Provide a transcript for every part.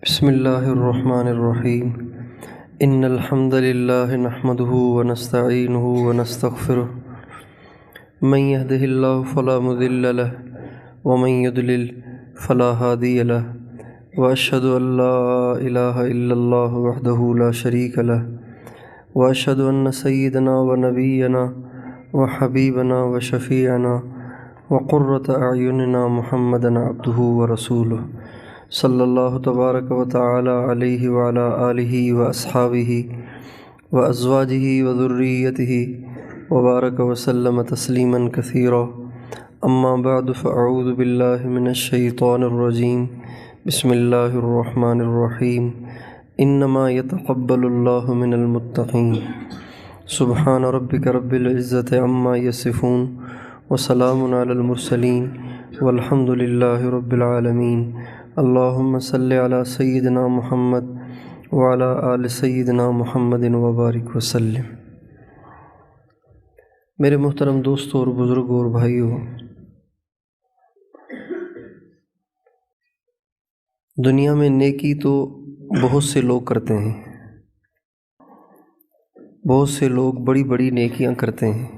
بسم اللہ الرحمن الرحیم ان الحمد للہ نحمده ونستعینه ونستغفره من يهده اللہ فلا مضل له ومن يضلل فلا هادی له واشهد ان لا الہ الا اللہ وحدہ لا شریک له واشهد ان سیدنا ونبینا وحبیبنا وشفیعنا وقرۃ اعیننا محمدا عبدہ ورسولہ صلی اللہ تبارک و تعالی علیہ وعلی آلہ واصحابہ وازواجہ وذریتہ وبارک وسلم تسلیما کثیرا اما بعد فاعوذ باللہ من الشیطان الرجیم بسم اللہ الرحمن الرحیم انما یتقبل اللہ من المتقین سبحان ربک رب العزۃ عما یصفون وسلام علی المرسلین والحمد للہ رب العالمین اللہم صلی علی سیدنا محمد وعلی آل سیدنا محمد وبارک وسلم۔ میرے محترم دوستوں اور بزرگوں اور بھائیوں، دنیا میں نیکی تو بہت سے لوگ کرتے ہیں، بہت سے لوگ بڑی بڑی نیکیاں کرتے ہیں،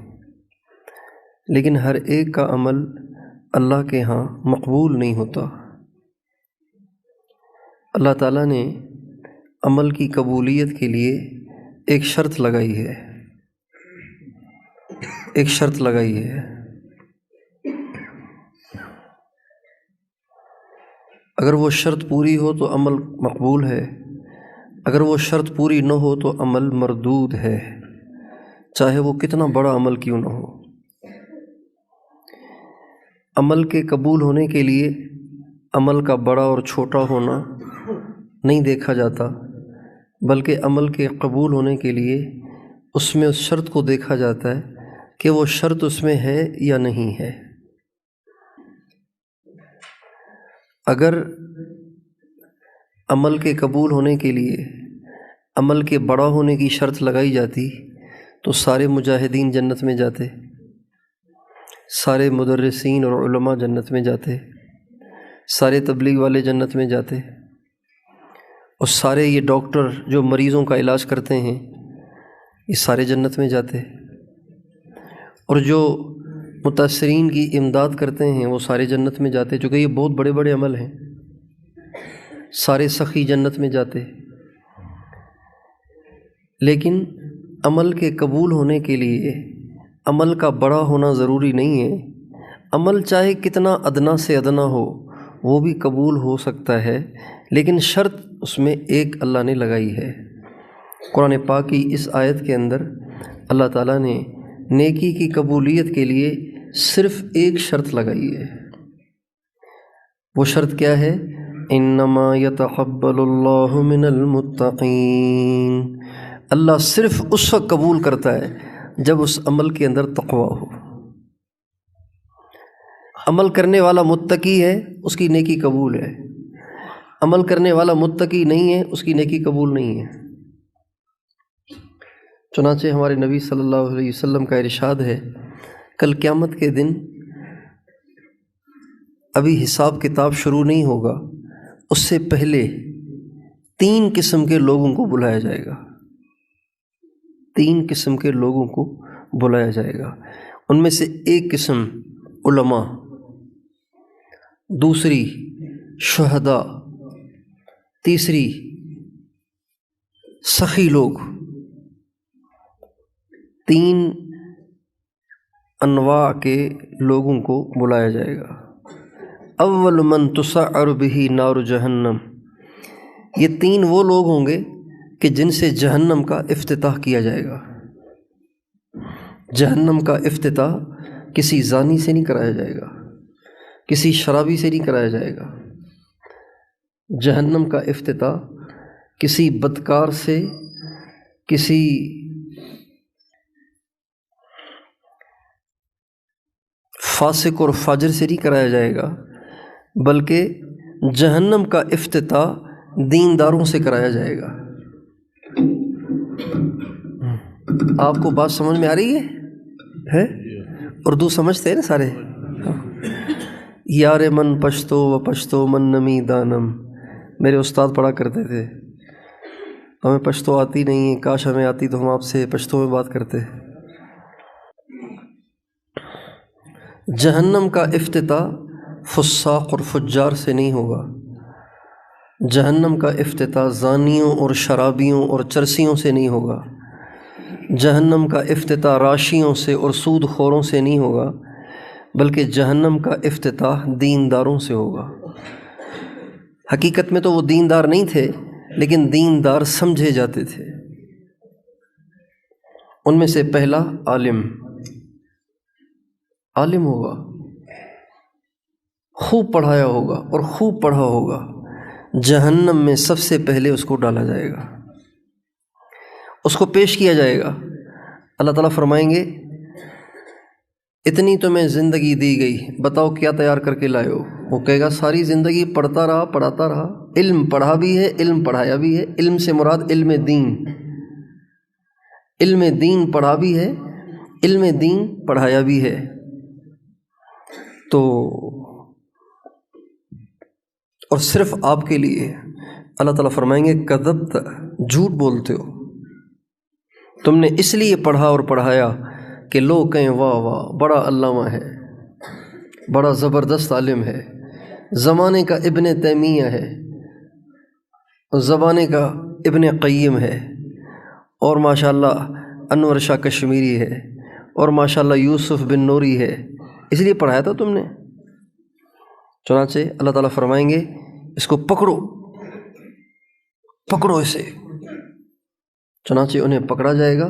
لیکن ہر ایک کا عمل اللہ کے ہاں مقبول نہیں ہوتا۔ اللہ تعالیٰ نے عمل کی قبولیت کے لیے ایک شرط لگائی ہے، اگر وہ شرط پوری ہو تو عمل مقبول ہے، اگر وہ شرط پوری نہ ہو تو عمل مردود ہے، چاہے وہ کتنا بڑا عمل کیوں نہ ہو۔ عمل کے قبول ہونے کے لیے عمل کا بڑا اور چھوٹا ہونا نہیں دیکھا جاتا، بلکہ عمل کے قبول ہونے کے لیے اس میں اس شرط کو دیکھا جاتا ہے کہ وہ شرط اس میں ہے یا نہیں ہے۔ اگر عمل کے قبول ہونے کے لیے عمل کے بڑا ہونے کی شرط لگائی جاتی تو سارے مجاہدین جنت میں جاتے، سارے مدرسین اور علماء جنت میں جاتے، سارے تبلیغ والے جنت میں جاتے، اور سارے یہ ڈاکٹر جو مریضوں کا علاج کرتے ہیں یہ سارے جنت میں جاتے، اور جو متاثرین کی امداد کرتے ہیں وہ سارے جنت میں جاتے، چونکہ یہ بہت بڑے بڑے عمل ہیں، سارے سخی جنت میں جاتے۔ لیکن عمل کے قبول ہونے کے لیے عمل کا بڑا ہونا ضروری نہیں ہے، عمل چاہے کتنا ادنا سے ادنا ہو وہ بھی قبول ہو سکتا ہے، لیکن شرط اس میں ایک اللہ نے لگائی ہے۔ قرآن پاک کی اس آیت کے اندر اللہ تعالیٰ نے نیکی کی قبولیت کے لیے صرف ایک شرط لگائی ہے۔ وہ شرط کیا ہے؟ انما یتقبل اللہ من المتقین۔ اللہ صرف اس وقت قبول کرتا ہے جب اس عمل کے اندر تقویٰ ہو۔ عمل کرنے والا متقی ہے اس کی نیکی قبول ہے، عمل کرنے والا متقی نہیں ہے اس کی نیکی قبول نہیں ہے۔ چنانچہ ہمارے نبی صلی اللہ علیہ وسلم کا ارشاد ہے، کل قیامت کے دن ابھی حساب کتاب شروع نہیں ہوگا، اس سے پہلے 3 قسم کے لوگوں کو بلایا جائے گا، 3 قسم کے لوگوں کو بلایا جائے گا۔ ان میں سے ایک قسم علماء، دوسری شہداء، تیسری سخی لوگ۔ 3 انواع کے لوگوں کو بلایا جائے گا۔ اول من تسعر بہ نار جہنم، یہ 3 وہ لوگ ہوں گے کہ جن سے جہنم کا افتتاح کیا جائے گا۔ جہنم کا افتتاح کسی زانی سے نہیں کرایا جائے گا، کسی شرابی سے نہیں کرایا جائے گا۔ جہنم کا افتتاح کسی بدکار سے، کسی فاسق اور فاجر سے نہیں کرایا جائے گا، بلکہ جہنم کا افتتاح دینداروں سے کرایا جائے گا۔ آپ کو بات سمجھ میں آ رہی ہے؟ اردو سمجھتے ہیں نا سارے؟ یار من پشتو و پشتو من نمی دانم میرے استاد پڑھا کرتے تھے، ہمیں پشتو آتی نہیں ہے، کاش ہمیں آتی تو ہم آپ سے پشتو میں بات کرتے۔ جہنم کا افتتاح فساق اور فجار سے نہیں ہوگا، جہنم کا افتتاح زانیوں اور شرابیوں اور چرسیوں سے نہیں ہوگا، جہنم کا افتتاح راشیوں سے اور سود خوروں سے نہیں ہوگا، بلکہ جہنم کا افتتاح دینداروں سے ہوگا۔ حقیقت میں تو وہ دیندار نہیں تھے، لیکن دیندار سمجھے جاتے تھے۔ ان میں سے پہلا عالم ہوگا، خوب پڑھایا ہوگا اور خوب پڑھا ہوگا، جہنم میں سب سے پہلے اس کو ڈالا جائے گا، اس کو پیش کیا جائے گا۔ اللہ تعالیٰ فرمائیں گے اتنی تمہیں زندگی دی گئی، بتاؤ کیا تیار کر کے لائے ہو؟ وہ کہے گا ساری زندگی پڑھتا رہا پڑھاتا رہا، علم پڑھا بھی ہے، علم پڑھایا بھی ہے۔ علم سے مراد علم دین، علم دین پڑھا بھی ہے، علم دین پڑھایا بھی ہے۔ تو اور صرف آپ کے لیے اللہ تعالیٰ فرمائیں گے کذبت، جھوٹ بولتے ہو، تم نے اس لیے پڑھا اور پڑھایا کہ لوگ کہیں واہ واہ بڑا علامہ ہے، بڑا زبردست عالم ہے، زمانے کا ابن تیمیہ ہے، زمانے کا ابن قیم ہے، اور ماشاءاللہ انور شاہ کشمیری ہے، اور ماشاءاللہ یوسف بن نوری ہے، اس لیے پڑھایا تھا تم نے۔ چنانچہ اللہ تعالیٰ فرمائیں گے اس کو پکڑو پکڑو اسے، چنانچہ انہیں پکڑا جائے گا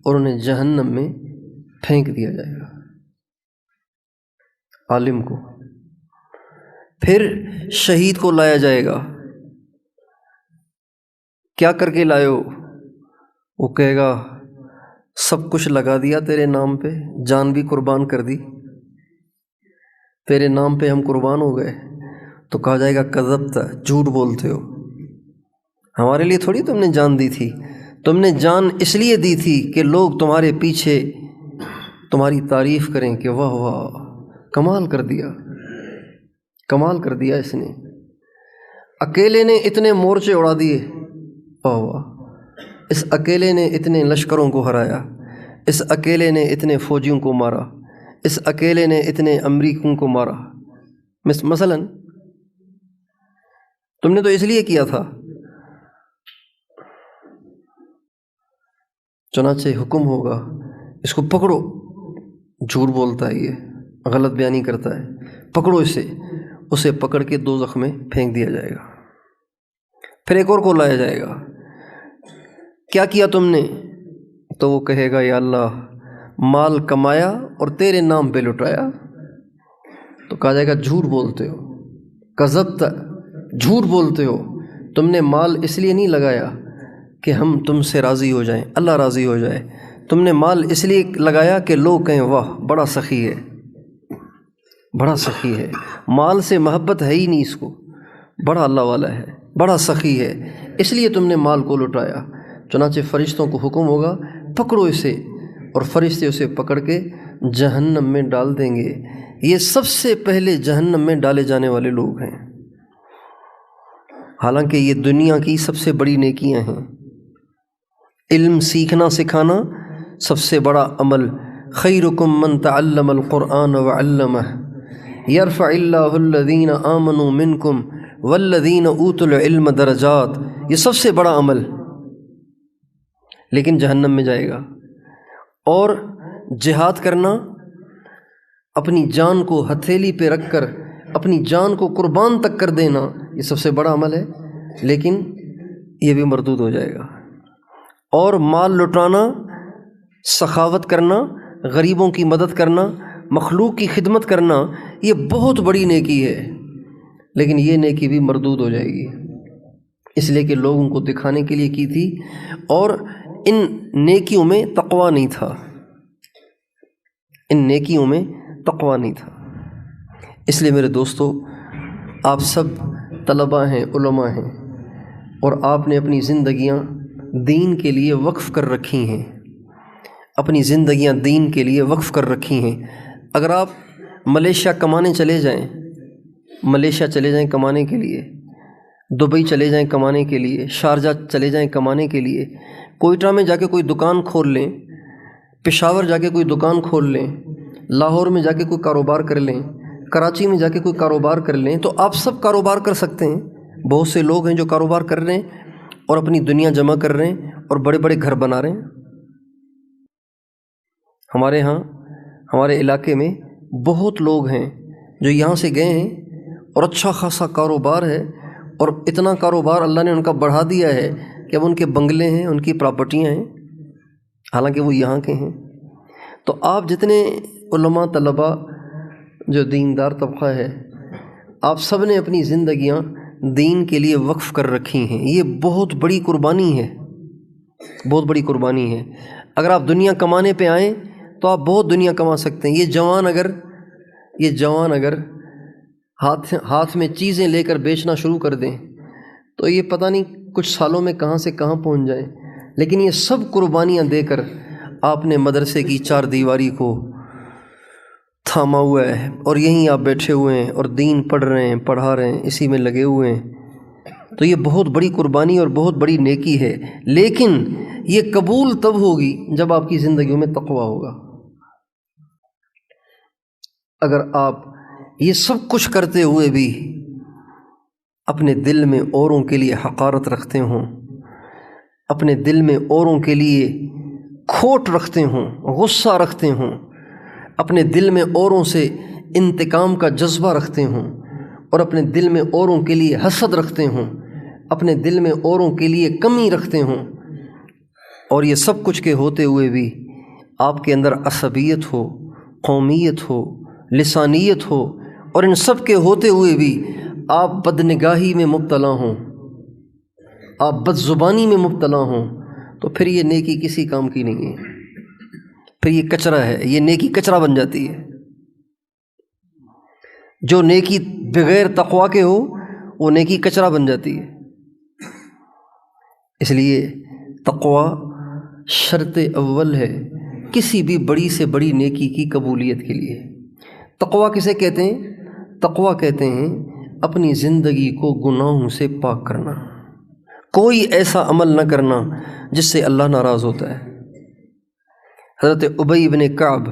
اور انہیں جہنم میں پھینک دیا جائے گا، عالم کو۔ پھر شہید کو لایا جائے گا، کیا کر کے لائے ہو؟ وہ کہے گا سب کچھ لگا دیا تیرے نام پہ، جان بھی قربان کر دی، تیرے نام پہ ہم قربان ہو گئے۔ تو کہا جائے گا کذبت، جھوٹ بولتے ہو، ہمارے لیے تھوڑی تم نے جان دی تھی، تم نے جان اس لیے دی تھی کہ لوگ تمہارے پیچھے تمہاری تعریف کریں کہ واہ واہ کمال کر دیا، کمال کر دیا اس نے، اکیلے نے اتنے مورچے اڑا دیے، واہ واہ اس اکیلے نے اتنے لشکروں کو ہرایا، اس اکیلے نے اتنے فوجیوں کو مارا، اس اکیلے نے اتنے امریکوں کو مارا۔ مثلا تم نے تو اس لیے کیا تھا۔ چنانچہ حکم ہوگا اس کو پکڑو، جھوٹ بولتا ہے، یہ غلط بیانی کرتا ہے، پکڑو اسے پکڑ کے دوزخ میں پھینک دیا جائے گا۔ پھر ایک اور کو لایا جائے گا، کیا کیا تم نے؟ تو وہ کہے گا یا اللہ مال کمایا اور تیرے نام پہ لٹایا۔ تو کہا جائے گا جھوٹ بولتے ہو، کذبت، جھوٹ بولتے ہو، تم نے مال اس لیے نہیں لگایا کہ ہم تم سے راضی ہو جائیں، اللہ راضی ہو جائے، تم نے مال اس لیے لگایا کہ لوگ کہیں واہ بڑا سخی ہے، بڑا سخی ہے، مال سے محبت ہے ہی نہیں اس کو، بڑا اللہ والا ہے، بڑا سخی ہے، اس لیے تم نے مال کو لٹایا۔ چنانچہ فرشتوں کو حکم ہوگا پکڑو اسے، اور فرشتے اسے پکڑ کے جہنم میں ڈال دیں گے۔ یہ سب سے پہلے جہنم میں ڈالے جانے والے لوگ ہیں، حالانکہ یہ دنیا کی سب سے بڑی نیکیاں ہیں۔ علم سیکھنا سکھانا سب سے بڑا عمل، خیرکم من تعلم القرآن وعلمہ یرفع اللہ الذین آمنوا منکم والذین اوتوا العلم درجات، یہ سب سے بڑا عمل، لیکن جہنم میں جائے گا۔ اور جہاد کرنا، اپنی جان کو ہتھیلی پہ رکھ کر اپنی جان کو قربان تک کر دینا، یہ سب سے بڑا عمل ہے، لیکن یہ بھی مردود ہو جائے گا۔ اور مال لٹانا، سخاوت کرنا، غریبوں کی مدد کرنا، مخلوق کی خدمت کرنا، یہ بہت بڑی نیکی ہے، لیکن یہ نیکی بھی مردود ہو جائے گی، اس لیے کہ لوگوں کو دکھانے کے لیے کی تھی، اور ان نیکیوں میں تقویٰ نہیں تھا، ان نیکیوں میں تقویٰ نہیں تھا۔ اس لیے میرے دوستو، آپ سب طلباء ہیں، علماء ہیں، اور آپ نے اپنی زندگیاں دین کے لیے وقف کر رکھی ہیں، اپنی زندگیاں دین کے لیے وقف کر رکھی ہیں۔ اگر آپ ملیشیا کمانے چلے جائیں، ملیشیا چلے جائیں کمانے کے لیے، دبئی چلے جائیں کمانے کے لیے، شارجہ چلے جائیں کمانے کے لیے، کوئٹہ میں جا کے کوئی دکان کھول لیں، پشاور جا کے کوئی دکان کھول لیں، لاہور میں جا کے کوئی کاروبار کر لیں، کراچی میں جا کے کوئی کاروبار کر لیں، تو آپ سب کاروبار کر سکتے ہیں۔ بہت سے لوگ ہیں جو کاروبار کر رہے ہیں اور اپنی دنیا جمع کر رہے ہیں اور بڑے بڑے گھر بنا رہے ہیں۔ ہمارے ہاں ہمارے علاقے میں بہت لوگ ہیں جو یہاں سے گئے ہیں اور اچھا خاصا کاروبار ہے، اور اتنا کاروبار اللہ نے ان کا بڑھا دیا ہے کہ اب ان کے بنگلے ہیں، ان کی پراپرٹیاں ہیں، حالانکہ وہ یہاں کے ہیں۔ تو آپ جتنے علماء، طلباء، جو دیندار طبقہ ہے، آپ سب نے اپنی زندگیاں دین کے لیے وقف کر رکھی ہیں۔ یہ بہت بڑی قربانی ہے، بہت بڑی قربانی ہے۔ اگر آپ دنیا کمانے پہ آئیں تو آپ بہت دنیا کما سکتے ہیں۔ یہ جوان اگر ہاتھ میں چیزیں لے کر بیچنا شروع کر دیں تو یہ پتہ نہیں کچھ سالوں میں کہاں سے کہاں پہنچ جائیں، لیکن یہ سب قربانیاں دے کر آپ نے مدرسے کی چار دیواری کو تھاما ہوا ہے، اور یہیں آپ بیٹھے ہوئے ہیں اور دین پڑھ رہے ہیں، پڑھا رہے ہیں، اسی میں لگے ہوئے ہیں۔ تو یہ بہت بڑی قربانی اور بہت بڑی نیکی ہے، لیکن یہ قبول تب ہوگی جب آپ کی زندگیوں میں تقویٰ ہوگا۔ اگر آپ یہ سب کچھ کرتے ہوئے بھی اپنے دل میں اوروں کے لیے حقارت رکھتے ہوں، اپنے دل میں اوروں کے لیے کھوٹ رکھتے ہوں، غصہ رکھتے ہوں، اپنے دل میں اوروں سے انتقام کا جذبہ رکھتے ہوں، اور اپنے دل میں اوروں کے لیے حسد رکھتے ہوں، اپنے دل میں اوروں کے لیے کمی رکھتے ہوں، اور یہ سب کچھ کے ہوتے ہوئے بھی آپ کے اندر عصبیت ہو، قومیت ہو، لسانیت ہو، اور ان سب کے ہوتے ہوئے بھی آپ بدنگاہی میں مبتلا ہوں، آپ بد زبانی میں مبتلا ہوں، تو پھر یہ نیکی کسی کام کی نہیں ہے، پھر یہ کچرا ہے، یہ نیکی کچرا بن جاتی ہے۔ جو نیکی بغیر تقویٰ کے ہو وہ نیکی کچرا بن جاتی ہے۔ اس لیے تقویٰ شرط اول ہے کسی بھی بڑی سے بڑی نیکی کی قبولیت کے لیے۔ تقویٰ کسے کہتے ہیں؟ تقویٰ کہتے ہیں اپنی زندگی کو گناہوں سے پاک کرنا، کوئی ایسا عمل نہ کرنا جس سے اللہ ناراض ہوتا ہے۔ حضرت ابی بن کعب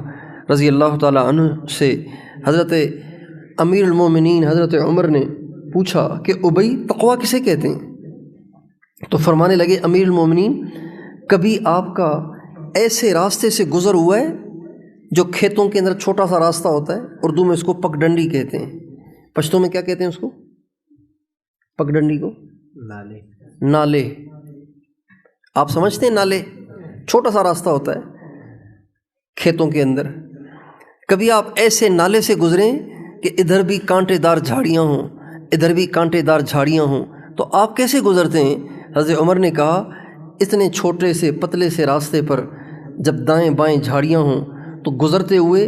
رضی اللہ تعالیٰ عنہ سے حضرت امیر المومنین حضرت عمر نے پوچھا کہ ابی، تقویٰ کسے کہتے ہیں؟ تو فرمانے لگے، امیر المومنین، کبھی آپ کا ایسے راستے سے گزر ہوا ہے جو کھیتوں کے اندر چھوٹا سا راستہ ہوتا ہے، اردو میں اس کو پگ ڈنڈی کہتے ہیں، پشتو میں کیا کہتے ہیں اس کو؟ پگ ڈنڈی کو نالے۔ آپ سمجھتے ہیں نالے؟ چھوٹا سا راستہ ہوتا ہے کھیتوں کے اندر۔ کبھی آپ ایسے نالے سے گزریں کہ ادھر بھی کانٹے دار جھاڑیاں ہوں، ادھر بھی کانٹے دار جھاڑیاں ہوں، تو آپ کیسے گزرتے ہیں؟ حضرت عمر نے کہا، اتنے چھوٹے سے پتلے سے راستے پر جب دائیں بائیں جھاڑیاں ہوں تو گزرتے ہوئے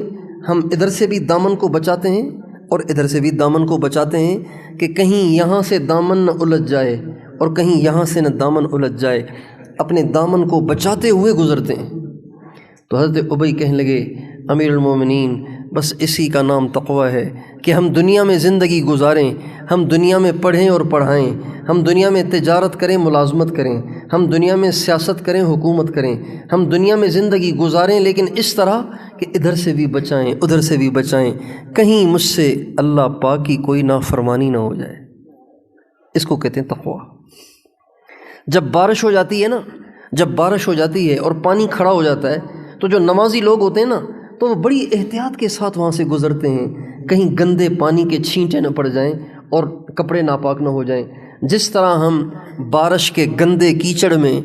ہم ادھر سے بھی دامن کو بچاتے ہیں اور ادھر سے بھی دامن کو بچاتے ہیں کہ کہیں یہاں سے دامن نہ الجھ جائے اور کہیں یہاں سے نہ دامن الجھ جائے، اپنے دامن کو بچاتے ہوئے گزرتے ہیں۔ تو حضرت ابی کہنے لگے، امیر المومنین، بس اسی کا نام تقویٰ ہے کہ ہم دنیا میں زندگی گزاریں، ہم دنیا میں پڑھیں اور پڑھائیں، ہم دنیا میں تجارت کریں، ملازمت کریں، ہم دنیا میں سیاست کریں، حکومت کریں، ہم دنیا میں زندگی گزاریں، لیکن اس طرح کہ ادھر سے بھی بچائیں، ادھر سے بھی بچائیں، کہیں مجھ سے اللہ پاک کی کوئی نافرمانی نہ ہو جائے۔ اس کو کہتے ہیں تقویٰ۔ جب بارش ہو جاتی ہے نا، جب بارش ہو جاتی ہے اور پانی کھڑا ہو جاتا ہے تو جو نمازی لوگ ہوتے ہیں نا، تو وہ بڑی احتیاط کے ساتھ وہاں سے گزرتے ہیں، کہیں گندے پانی کے چھینٹے نہ پڑ جائیں اور کپڑے ناپاک نہ ہو جائیں۔ جس طرح ہم بارش کے گندے کیچڑ میں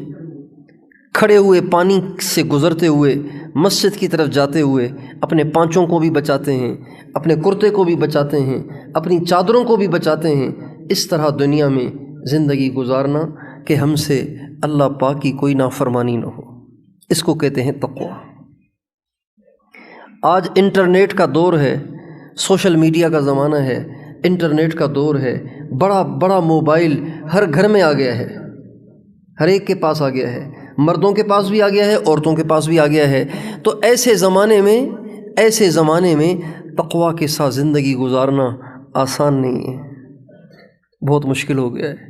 کھڑے ہوئے پانی سے گزرتے ہوئے مسجد کی طرف جاتے ہوئے اپنے پانچوں کو بھی بچاتے ہیں، اپنے کرتے کو بھی بچاتے ہیں، اپنی چادروں کو بھی بچاتے ہیں، اس طرح دنیا میں زندگی گزارنا کہ ہم سے اللہ پاک کی کوئی نافرمانی نہ ہو، اس کو کہتے ہیں تقویٰ۔ آج انٹرنیٹ کا دور ہے، سوشل میڈیا کا زمانہ ہے، انٹرنیٹ کا دور ہے، بڑا بڑا موبائل ہر گھر میں آ گیا ہے، ہر ایک کے پاس آ گیا ہے، مردوں کے پاس بھی آ گیا ہے، عورتوں کے پاس بھی آ گیا ہے۔ تو ایسے زمانے میں تقویٰ کے ساتھ زندگی گزارنا آسان نہیں ہے، بہت مشکل ہو گیا ہے۔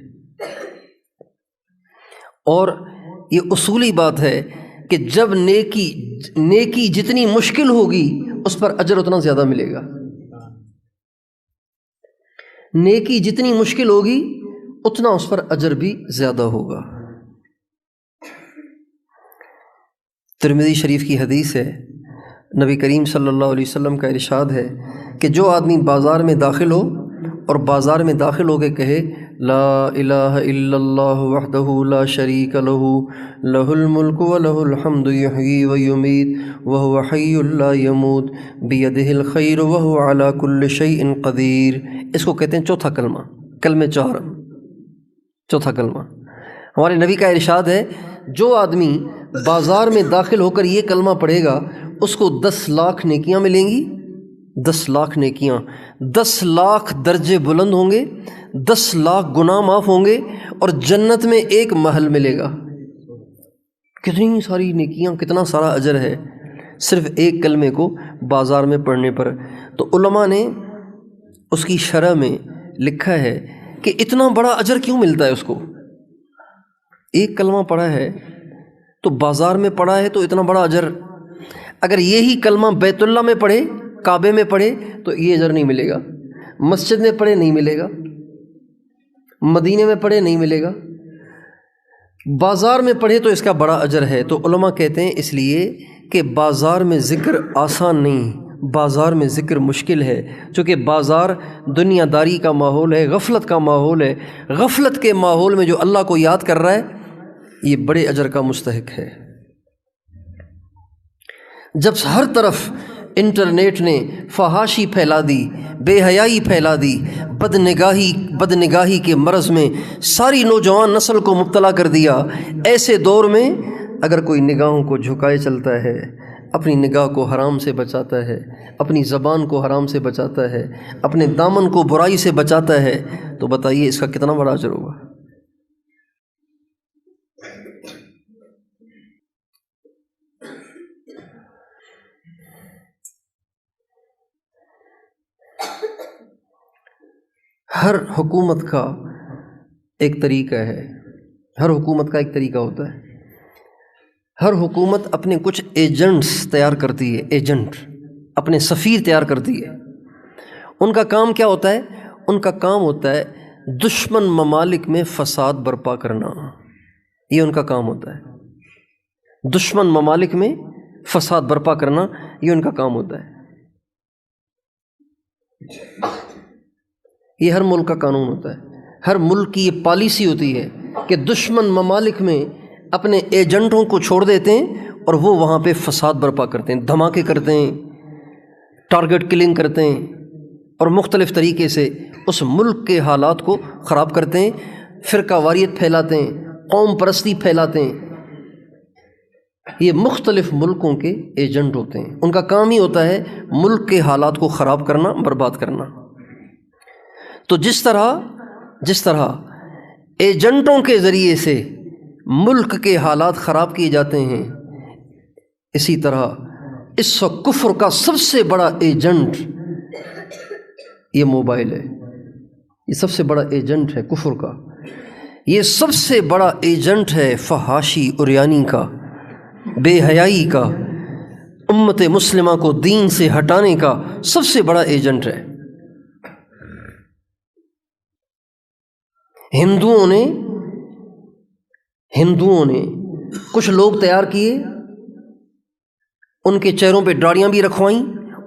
اور یہ اصولی بات ہے کہ جب نیکی جتنی مشکل ہوگی اس پر اجر اتنا زیادہ ملے گا. نیکی جتنی مشکل ہوگی اتنا اس پر اجر بھی زیادہ ہوگا. ترمذی شریف کی حدیث ہے، نبی کریم صلی اللہ علیہ وسلم کا ارشاد ہے کہ جو آدمی بازار میں داخل ہو اور بازار میں داخل ہو کے کہے لا الہ الا اللہ وحدہ لا شریک لہ لہ الملک ولہ الحمد یحیی ویمیت وہو حی لا یموت بیدہ الخیر وہو علی کل شیء قدیر، اس کو کہتے ہیں چوتھا کلمہ، کلمہ چہارم، چوتھا کلمہ. ہمارے نبی کا ارشاد ہے جو آدمی بازار میں داخل ہو کر یہ کلمہ پڑھے گا اس کو 10 لاکھ نیکیاں ملیں گی. 10 لاکھ نیکیاں، 10 لاکھ درجے بلند ہوں گے، 10 لاکھ گناہ معاف ہوں گے، اور جنت میں ایک محل ملے گا. کتنی ساری نیکیاں، کتنا سارا اجر ہے صرف ایک کلمے کو بازار میں پڑھنے پر. تو علماء نے اس کی شرح میں لکھا ہے کہ اتنا بڑا اجر کیوں ملتا ہے اس کو. ایک کلمہ پڑھا ہے تو بازار میں پڑھا ہے تو اتنا بڑا اجر. اگر یہی کلمہ بیت اللہ میں پڑھے، کعبے میں پڑھے تو یہ اجر نہیں ملے گا. مسجد میں پڑھے نہیں ملے گا، مدینے میں پڑھے نہیں ملے گا، بازار میں پڑھے تو اس کا بڑا اجر ہے. تو علماء کہتے ہیں اس لیے کہ بازار میں ذکر آسان نہیں، بازار میں ذکر مشکل ہے، چونکہ بازار دنیا داری کا ماحول ہے، غفلت کا ماحول ہے. غفلت کے ماحول میں جو اللہ کو یاد کر رہا ہے یہ بڑے اجر کا مستحق ہے. جب ہر طرف انٹرنیٹ نے فحاشی پھیلا دی، بے حیائی پھیلا دی، بدنگاہی کے مرض میں ساری نوجوان نسل کو مبتلا کر دیا، ایسے دور میں اگر کوئی نگاہوں کو جھکائے چلتا ہے، اپنی نگاہ کو حرام سے بچاتا ہے، اپنی زبان کو حرام سے بچاتا ہے، اپنے دامن کو برائی سے بچاتا ہے، تو بتائیے اس کا کتنا بڑا اجر ہوگا. ہر حکومت کا ایک طریقہ ہے، ہر حکومت کا ایک طریقہ ہوتا ہے. ہر حکومت اپنے کچھ ایجنٹس تیار کرتی ہے، ایجنٹ اپنے سفیر تیار کرتی ہے. ان کا کام کیا ہوتا ہے؟ ان کا کام ہوتا ہے دشمن ممالک میں فساد برپا کرنا. یہ ان کا کام ہوتا ہے، دشمن ممالک میں فساد برپا کرنا، یہ ان کا کام ہوتا ہے. یہ ہر ملک کا قانون ہوتا ہے، ہر ملک کی یہ پالیسی ہوتی ہے کہ دشمن ممالک میں اپنے ایجنٹوں کو چھوڑ دیتے ہیں اور وہ وہاں پہ فساد برپا کرتے ہیں، دھماکے کرتے ہیں، ٹارگٹ کلنگ کرتے ہیں، اور مختلف طریقے سے اس ملک کے حالات کو خراب کرتے ہیں، فرقہ واریت پھیلاتے ہیں، قوم پرستی پھیلاتے ہیں. یہ مختلف ملکوں کے ایجنٹ ہوتے ہیں، ان کا کام ہی ہوتا ہے ملک کے حالات کو خراب کرنا، برباد کرنا. تو جس طرح ایجنٹوں کے ذریعے سے ملک کے حالات خراب کیے جاتے ہیں، اسی طرح اس وقت کفر کا سب سے بڑا ایجنٹ یہ موبائل ہے. یہ سب سے بڑا ایجنٹ ہے کفر کا، یہ سب سے بڑا ایجنٹ ہے فحاشی عریانی کا، بے حیائی کا، امت مسلمہ کو دین سے ہٹانے کا سب سے بڑا ایجنٹ ہے. ہندوؤں نے کچھ لوگ تیار کیے، ان کے چہروں پہ داڑھیاں بھی رکھوائیں،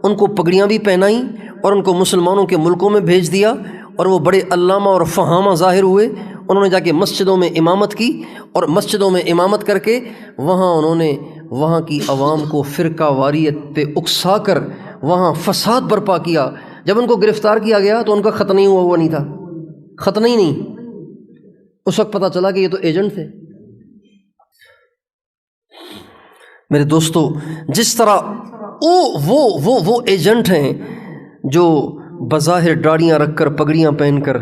ان کو پگڑیاں بھی پہنائیں، اور ان کو مسلمانوں کے ملکوں میں بھیج دیا، اور وہ بڑے علامہ اور فہامہ ظاہر ہوئے. انہوں نے جا کے مسجدوں میں امامت کی، اور مسجدوں میں امامت کر کے انہوں نے وہاں کی عوام کو فرقہ واریت پہ اکسا کر وہاں فساد برپا کیا. جب ان کو گرفتار کیا گیا تو ان کا ختنہ ہی ہوا نہیں تھا، ختنہ ہی نہیں. اس وقت پتہ چلا کہ یہ تو ایجنٹ تھے. میرے دوستو، جس طرح وہ ایجنٹ ہیں جو بظاہر داڑیاں رکھ کر، پگڑیاں پہن کر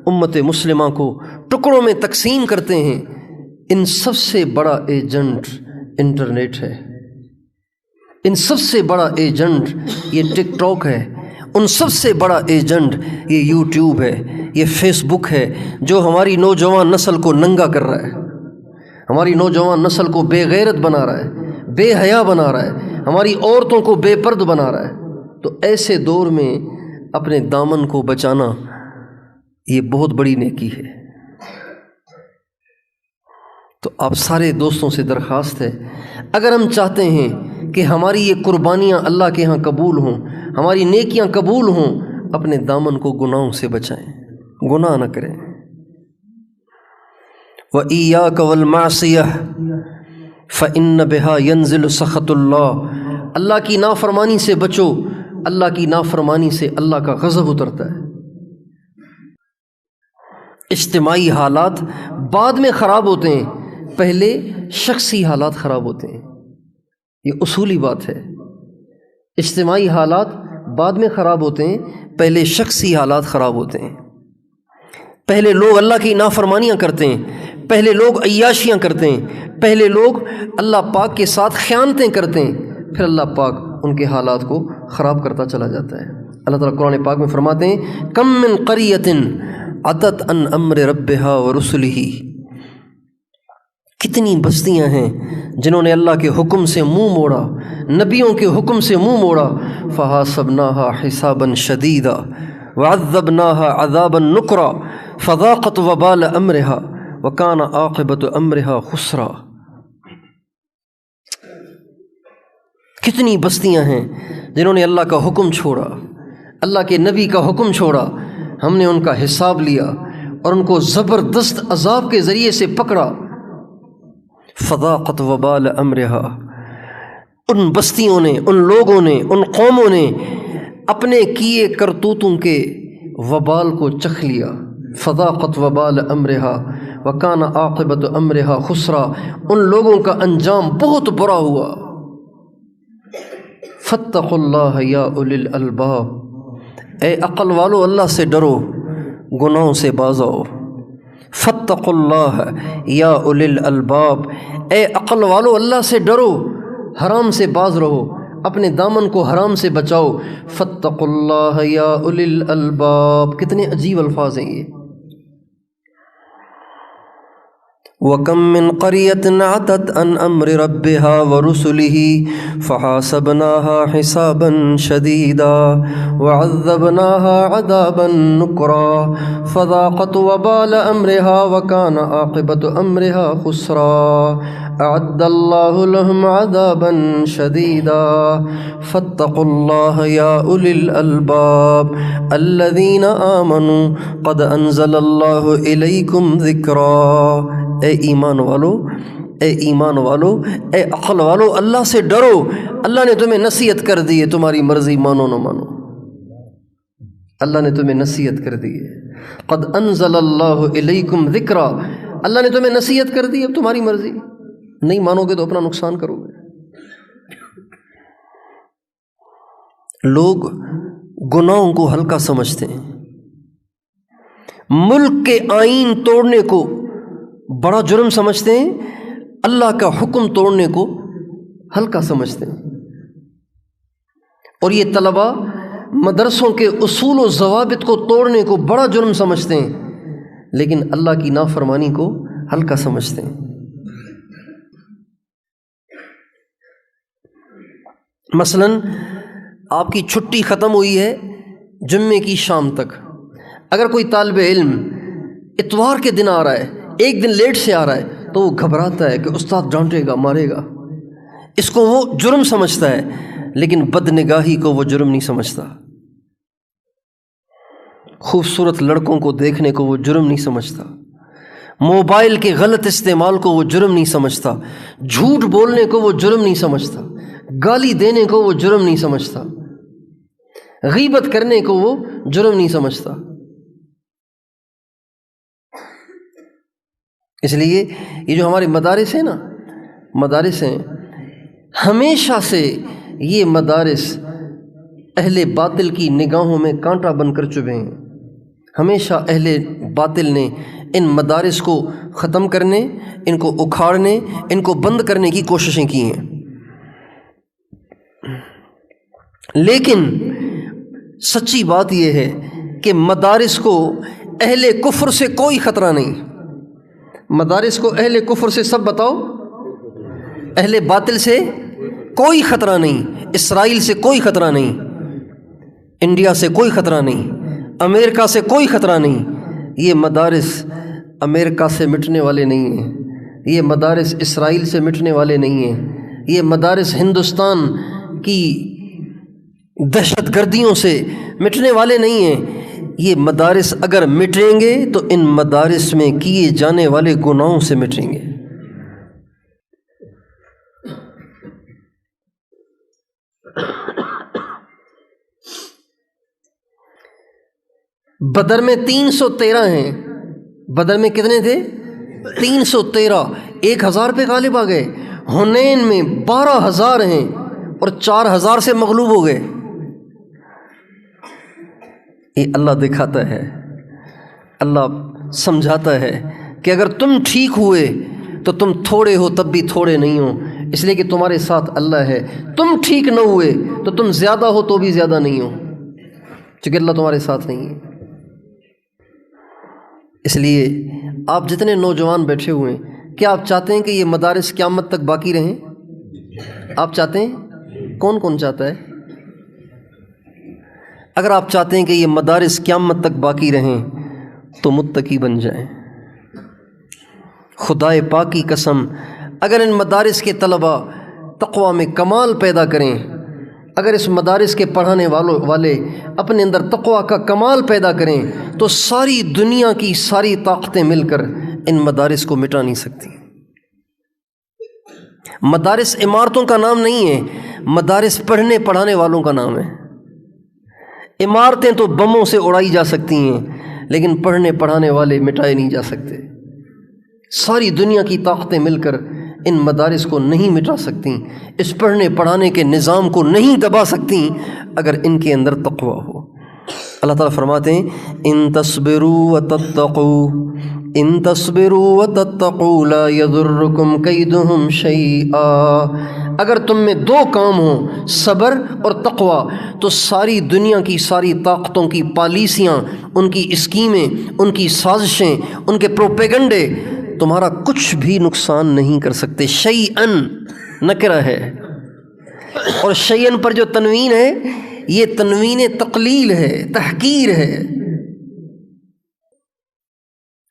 امت مسلمہ کو ٹکڑوں میں تقسیم کرتے ہیں، ان سب سے بڑا ایجنٹ انٹرنیٹ ہے. ان سب سے بڑا ایجنٹ یہ ٹک ٹاک ہے. ان سب سے بڑا ایجنٹ یہ یوٹیوب ہے، یہ فیس بک ہے، جو ہماری نوجوان نسل کو ننگا کر رہا ہے، ہماری نوجوان نسل کو بے غیرت بنا رہا ہے، بے حیا بنا رہا ہے، ہماری عورتوں کو بے پرد بنا رہا ہے۔ تو ایسے دور میں اپنے دامن کو بچانا یہ بہت بڑی نیکی ہے۔ تو آپ سارے دوستوں سے درخواست ہے، اگر ہم چاہتے ہیں کہ ہماری یہ قربانیاں اللہ کے ہاں قبول ہوں، ہماری نیکیاں قبول ہوں، اپنے دامن کو گناہوں سے بچائیں، گناہ نہ کریں۔ وَإِيَّاكَ وَالْمَعْصِيَةَ فَإِنَّ بِهَا يَنزِلُ سَخَطُ اللَّهِ، اللہ کی نافرمانی سے بچو، اللہ کی نافرمانی سے اللہ کا غضب اترتا ہے۔ اجتماعی حالات بعد میں خراب ہوتے ہیں، پہلے شخصی حالات خراب ہوتے ہیں، یہ اصولی بات ہے۔ اجتماعی حالات بعد میں خراب ہوتے ہیں، پہلے شخصی حالات خراب ہوتے ہیں۔ پہلے لوگ اللہ کی نافرمانیاں کرتے ہیں، پہلے لوگ عیاشیاں کرتے ہیں، پہلے لوگ اللہ پاک کے ساتھ خیانتیں کرتے ہیں، پھر اللہ پاک ان کے حالات کو خراب کرتا چلا جاتا ہے۔ اللہ تعالیٰ قرآن پاک میں فرماتے ہیں، کم من قریۃ عتت عن امر ربہا ورسلہ، کتنی بستیاں ہیں جنہوں نے اللہ کے حکم سے منہ موڑا، نبیوں کے حکم سے منہ موڑا، فحاسبناها حسابا شدیدا وعذبناها عذابا نکرا فذاقت وبال امرها وکان عاقبت امرها خسرا۔ کتنی بستیاں ہیں جنہوں نے اللہ کا حکم چھوڑا، اللہ کے نبی کا حکم چھوڑا، ہم نے ان کا حساب لیا اور ان کو زبردست عذاب کے ذریعے سے پکڑا۔ فذاقت وبال امرها، ان بستیوں نے، ان لوگوں نے، ان قوموں نے اپنے کیے کرتوتوں کے وبال کو چکھ لیا۔ فذاقت وبال امرها وکان عاقبت امرها خسرا، ان لوگوں کا انجام بہت برا ہوا۔ فاتقوا اللہ یا اولی الالباب، اے عقل والو اللہ سے ڈرو، گناہوں سے باز آؤ۔ فاتقوا اللہ یا اولی الالباب، اے عقل والو اللہ سے ڈرو، حرام سے باز رہو، اپنے دامن کو حرام سے بچاؤ۔ فاتقوا اللہ یا اولی الالباب، کتنے عجیب الفاظ ہیں یہ۔ وَكَم مِّن قَرْيَةٍ عَتَتْ عَنْ أَمْرِ رَبِّهَا وَرُسُلِهِ فَحَاسَبْنَاهَا حِسَابًا شَدِيدًا وَعَذَّبْنَاهَا عَذَابًا نُكْرًا فَذَاقَتْ وَبَالَ أَمْرِهَا وَكَانَ عَاقِبَةُ أَمْرِهَا خُسْرًا أَعَدَّ اللَّهُ لَهُمْ عَذَابًا شَدِيدًا فَاتَّقُوا اللَّهَ يَا أُولِي الْأَلْبَابِ الَّذِينَ آمَنُوا قَدْ أَنزَلَ اللَّهُ إِلَيْكُمْ ذِكْرًا، اے ایمان والو، اے ایمان والو، اے عقل والو، اللہ سے ڈرو، اللہ نے تمہیں نصیحت کر دی ہے، تمہاری مرضی مانو نہ مانو، اللہ نے تمہیں نصیحت کر دی ہے۔ قد انزل اللہ الیکم ذکرا، اللہ نے تمہیں نصیحت کر دی، اب تمہاری مرضی، نہیں مانو گے تو اپنا نقصان کرو گے۔ لوگ گناہوں کو ہلکا سمجھتے ہیں، ملک کے آئین توڑنے کو بڑا جرم سمجھتے ہیں، اللہ کا حکم توڑنے کو ہلکا سمجھتے ہیں۔ اور یہ طلبہ مدرسوں کے اصول و ضوابط کو توڑنے کو بڑا جرم سمجھتے ہیں، لیکن اللہ کی نافرمانی کو ہلکا سمجھتے ہیں۔ مثلا آپ کی چھٹی ختم ہوئی ہے جمعے کی شام تک، اگر کوئی طالب علم اتوار کے دن آ رہا ہے، ایک دن لیٹ سے آ رہا ہے، تو وہ گھبراتا ہے کہ استاد ڈانٹے گا، مارے گا، اس کو وہ جرم سمجھتا ہے، لیکن بدنگاہی کو وہ جرم نہیں سمجھتا، خوبصورت لڑکوں کو دیکھنے کو وہ جرم نہیں سمجھتا، موبائل کے غلط استعمال کو وہ جرم نہیں سمجھتا، جھوٹ بولنے کو وہ جرم نہیں سمجھتا، گالی دینے کو وہ جرم نہیں سمجھتا، غیبت کرنے کو وہ جرم نہیں سمجھتا۔ اس لیے یہ جو ہمارے مدارس ہیں نا، مدارس ہیں، ہمیشہ سے یہ مدارس اہل باطل کی نگاہوں میں کانٹا بن کر چبھے ہیں۔ ہمیشہ اہل باطل نے ان مدارس کو ختم کرنے، ان کو اکھاڑنے، ان کو بند کرنے کی کوششیں کی ہیں، لیکن سچی بات یہ ہے کہ مدارس کو اہل کفر سے کوئی خطرہ نہیں، مدارس کو اہل کفر سے سب بتاؤ، اہل باطل سے کوئی خطرہ نہیں، اسرائیل سے کوئی خطرہ نہیں، انڈیا سے کوئی خطرہ نہیں، امریکہ سے کوئی خطرہ نہیں۔ یہ مدارس امریکہ سے مٹنے والے نہیں ہیں، یہ مدارس اسرائیل سے مٹنے والے نہیں ہیں، یہ مدارس ہندوستان کی دہشت گردیوں سے مٹنے والے نہیں ہیں۔ یہ مدارس اگر مٹیں گے تو ان مدارس میں کیے جانے والے گناہوں سے مٹیں گے۔ بدر میں 313 ہیں، بدر میں کتنے تھے؟ 313، 1000 پہ غالب آ گئے۔ حنین میں 12,000 ہیں اور 4,000 سے مغلوب ہو گئے۔ یہ اللہ دکھاتا ہے، اللہ سمجھاتا ہے کہ اگر تم ٹھیک ہوئے تو تم تھوڑے ہو تب بھی تھوڑے نہیں ہو، اس لیے کہ تمہارے ساتھ اللہ ہے۔ تم ٹھیک نہ ہوئے تو تم زیادہ ہو تو بھی زیادہ نہیں ہو، چونکہ اللہ تمہارے ساتھ نہیں ہے۔ اس لیے آپ جتنے نوجوان بیٹھے ہوئے ہیں، کیا آپ چاہتے ہیں کہ یہ مدارس قیامت تک باقی رہیں؟ آپ چاہتے ہیں؟ کون کون چاہتا ہے؟ اگر آپ چاہتے ہیں کہ یہ مدارس قیامت تک باقی رہیں تو متقی بن جائیں۔ خدائے پاک کی قسم، اگر ان مدارس کے طلباء تقوی میں کمال پیدا کریں، اگر اس مدارس کے پڑھانے والے اپنے اندر تقوی کا کمال پیدا کریں تو ساری دنیا کی ساری طاقتیں مل کر ان مدارس کو مٹا نہیں سکتی۔ مدارس عمارتوں کا نام نہیں ہے، مدارس پڑھنے پڑھانے والوں کا نام ہے۔ عمارتیں تو بموں سے اڑائی جا سکتی ہیں لیکن پڑھنے پڑھانے والے مٹائے نہیں جا سکتے۔ ساری دنیا کی طاقتیں مل کر ان مدارس کو نہیں مٹا سکتی، اس پڑھنے پڑھانے کے نظام کو نہیں دبا سکتی اگر ان کے اندر تقوی ہو۔ اللہ تعالیٰ فرماتے ہیں ان تصبروا وتتقوا لا يضركم كيدهم شيئا۔ اگر تم میں دو کام ہوں، صبر اور تقوی، تو ساری دنیا کی ساری طاقتوں کی پالیسیاں، ان کی اسکیمیں، ان کی سازشیں، ان کے پروپیگنڈے تمہارا کچھ بھی نقصان نہیں کر سکتے۔ شیئن نکرہ ہے، اور شیئن پر جو تنوین ہے یہ تنوین تقلیل ہے، تحقیر ہے۔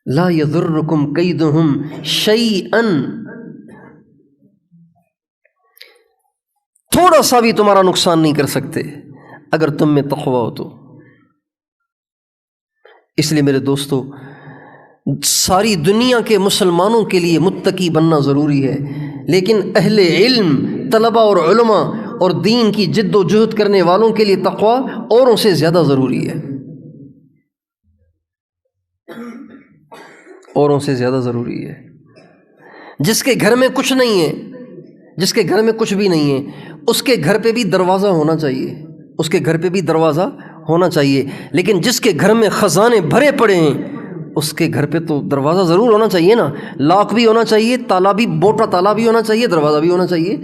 لا یضرکم کیدہم شیئن، تھوڑا سا بھی تمہارا نقصان نہیں کر سکتے اگر تم میں تقوی ہو تو۔ اس لیے میرے دوستو، ساری دنیا کے مسلمانوں کے لیے متقی بننا ضروری ہے، لیکن اہل علم، طلباء اور علماء اور دین کی جد و جہد کرنے والوں کے لیے تقوی اوروں سے زیادہ ضروری ہے، اوروں سے زیادہ ضروری ہے۔ جس کے گھر میں کچھ نہیں ہے، جس کے گھر میں کچھ بھی نہیں ہے، اس کے گھر پہ بھی دروازہ ہونا چاہیے، اس کے گھر پہ بھی دروازہ ہونا چاہیے، لیکن جس کے گھر میں خزانے بھرے پڑے ہیں اس کے گھر پہ تو دروازہ ضرور ہونا چاہیے نا، لاک بھی ہونا چاہیے، تالا بھی، موٹا تالا بھی ہونا چاہیے، دروازہ بھی ہونا چاہیے۔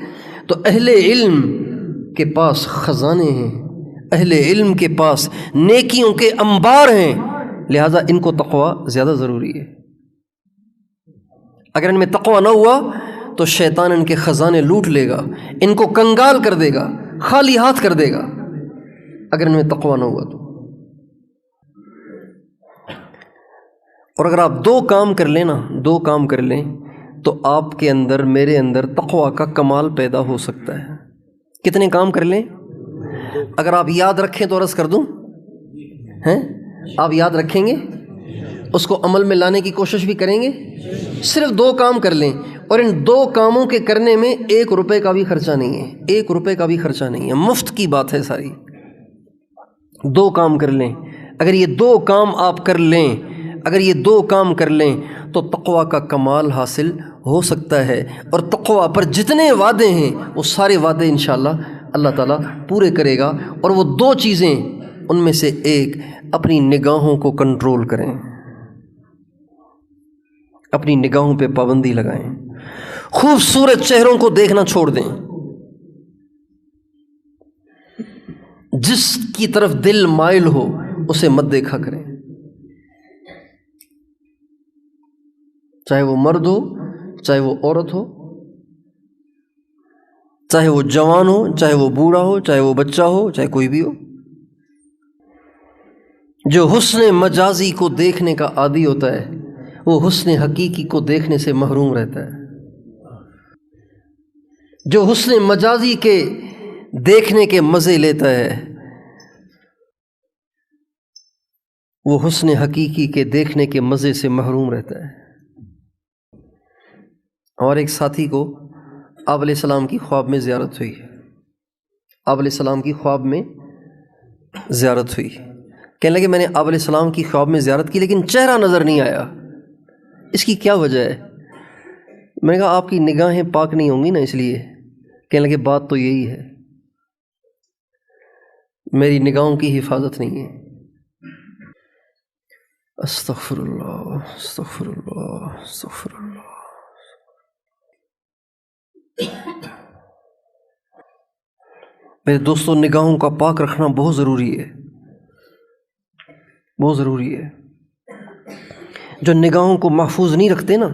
تو اہل علم کے پاس خزانے ہیں، اہل علم کے پاس نیکیوں کے انبار ہیں، لہٰذا ان کو تقوی زیادہ ضروری ہے۔ اگر ان میں تقوی نہ ہوا تو شیطان ان کے خزانے لوٹ لے گا، ان کو کنگال کر دے گا، خالی ہاتھ کر دے گا اگر ان میں تقوی نہ ہوا تو۔ اور اگر آپ دو کام کر لیں نا، دو کام کر لیں تو آپ کے اندر، میرے اندر تقوی کا کمال پیدا ہو سکتا ہے۔ کتنے کام کر لیں؟ اگر آپ یاد رکھیں تو عرض کر دوں، ہیں آپ یاد رکھیں گے، اس کو عمل میں لانے کی کوشش بھی کریں گے؟ صرف دو کام کر لیں، اور ان دو کاموں کے کرنے میں 1 روپے کا بھی خرچہ نہیں ہے، 1 روپے کا بھی خرچہ نہیں ہے، مفت کی بات ہے ساری۔ دو کام کر لیں، اگر یہ دو کام آپ کر لیں، اگر یہ دو کام کر لیں تو تقوی کا کمال حاصل ہو سکتا ہے، اور تقوی پر جتنے وعدے ہیں وہ سارے وعدے انشاءاللہ اللہ تعالیٰ پورے کرے گا۔ اور وہ دو چیزیں، ان میں سے ایک، اپنی نگاہوں کو کنٹرول کریں، اپنی نگاہوں پہ پابندی لگائیں، خوبصورت چہروں کو دیکھنا چھوڑ دیں، جس کی طرف دل مائل ہو اسے مت دیکھا کریں۔ چاہے وہ مرد ہو، چاہے وہ عورت ہو، چاہے وہ جوان ہو، چاہے وہ بوڑھا ہو، چاہے وہ بچہ ہو، چاہے کوئی بھی ہو، جو حسن مجازی کو دیکھنے کا عادی ہوتا ہے وہ حسن حقیقی کو دیکھنے سے محروم رہتا ہے۔ جو حسن مجازی کے دیکھنے کے مزے لیتا ہے وہ حسن حقیقی کے دیکھنے کے مزے سے محروم رہتا ہے۔ اور ایک ساتھی کو آپ علیہ السلام کی خواب میں زیارت ہوئی، آپ علیہ السلام کی خواب میں زیارت ہوئی، کہنے لگے میں نے آپ علیہ السلام کی خواب میں زیارت کی لیکن چہرہ نظر نہیں آیا، اس کی کیا وجہ ہے؟ میں نے کہا آپ کی نگاہیں پاک نہیں ہوں گی نا، اس لیے۔ کہنے لگے بات تو یہی ہے، میری نگاہوں کی حفاظت نہیں ہے۔ استغفر اللہ، استغفر اللہ، استغفر اللہ۔ میرے دوستوں، نگاہوں کا پاک رکھنا بہت ضروری ہے، بہت ضروری ہے۔ جو نگاہوں کو محفوظ نہیں رکھتے نا،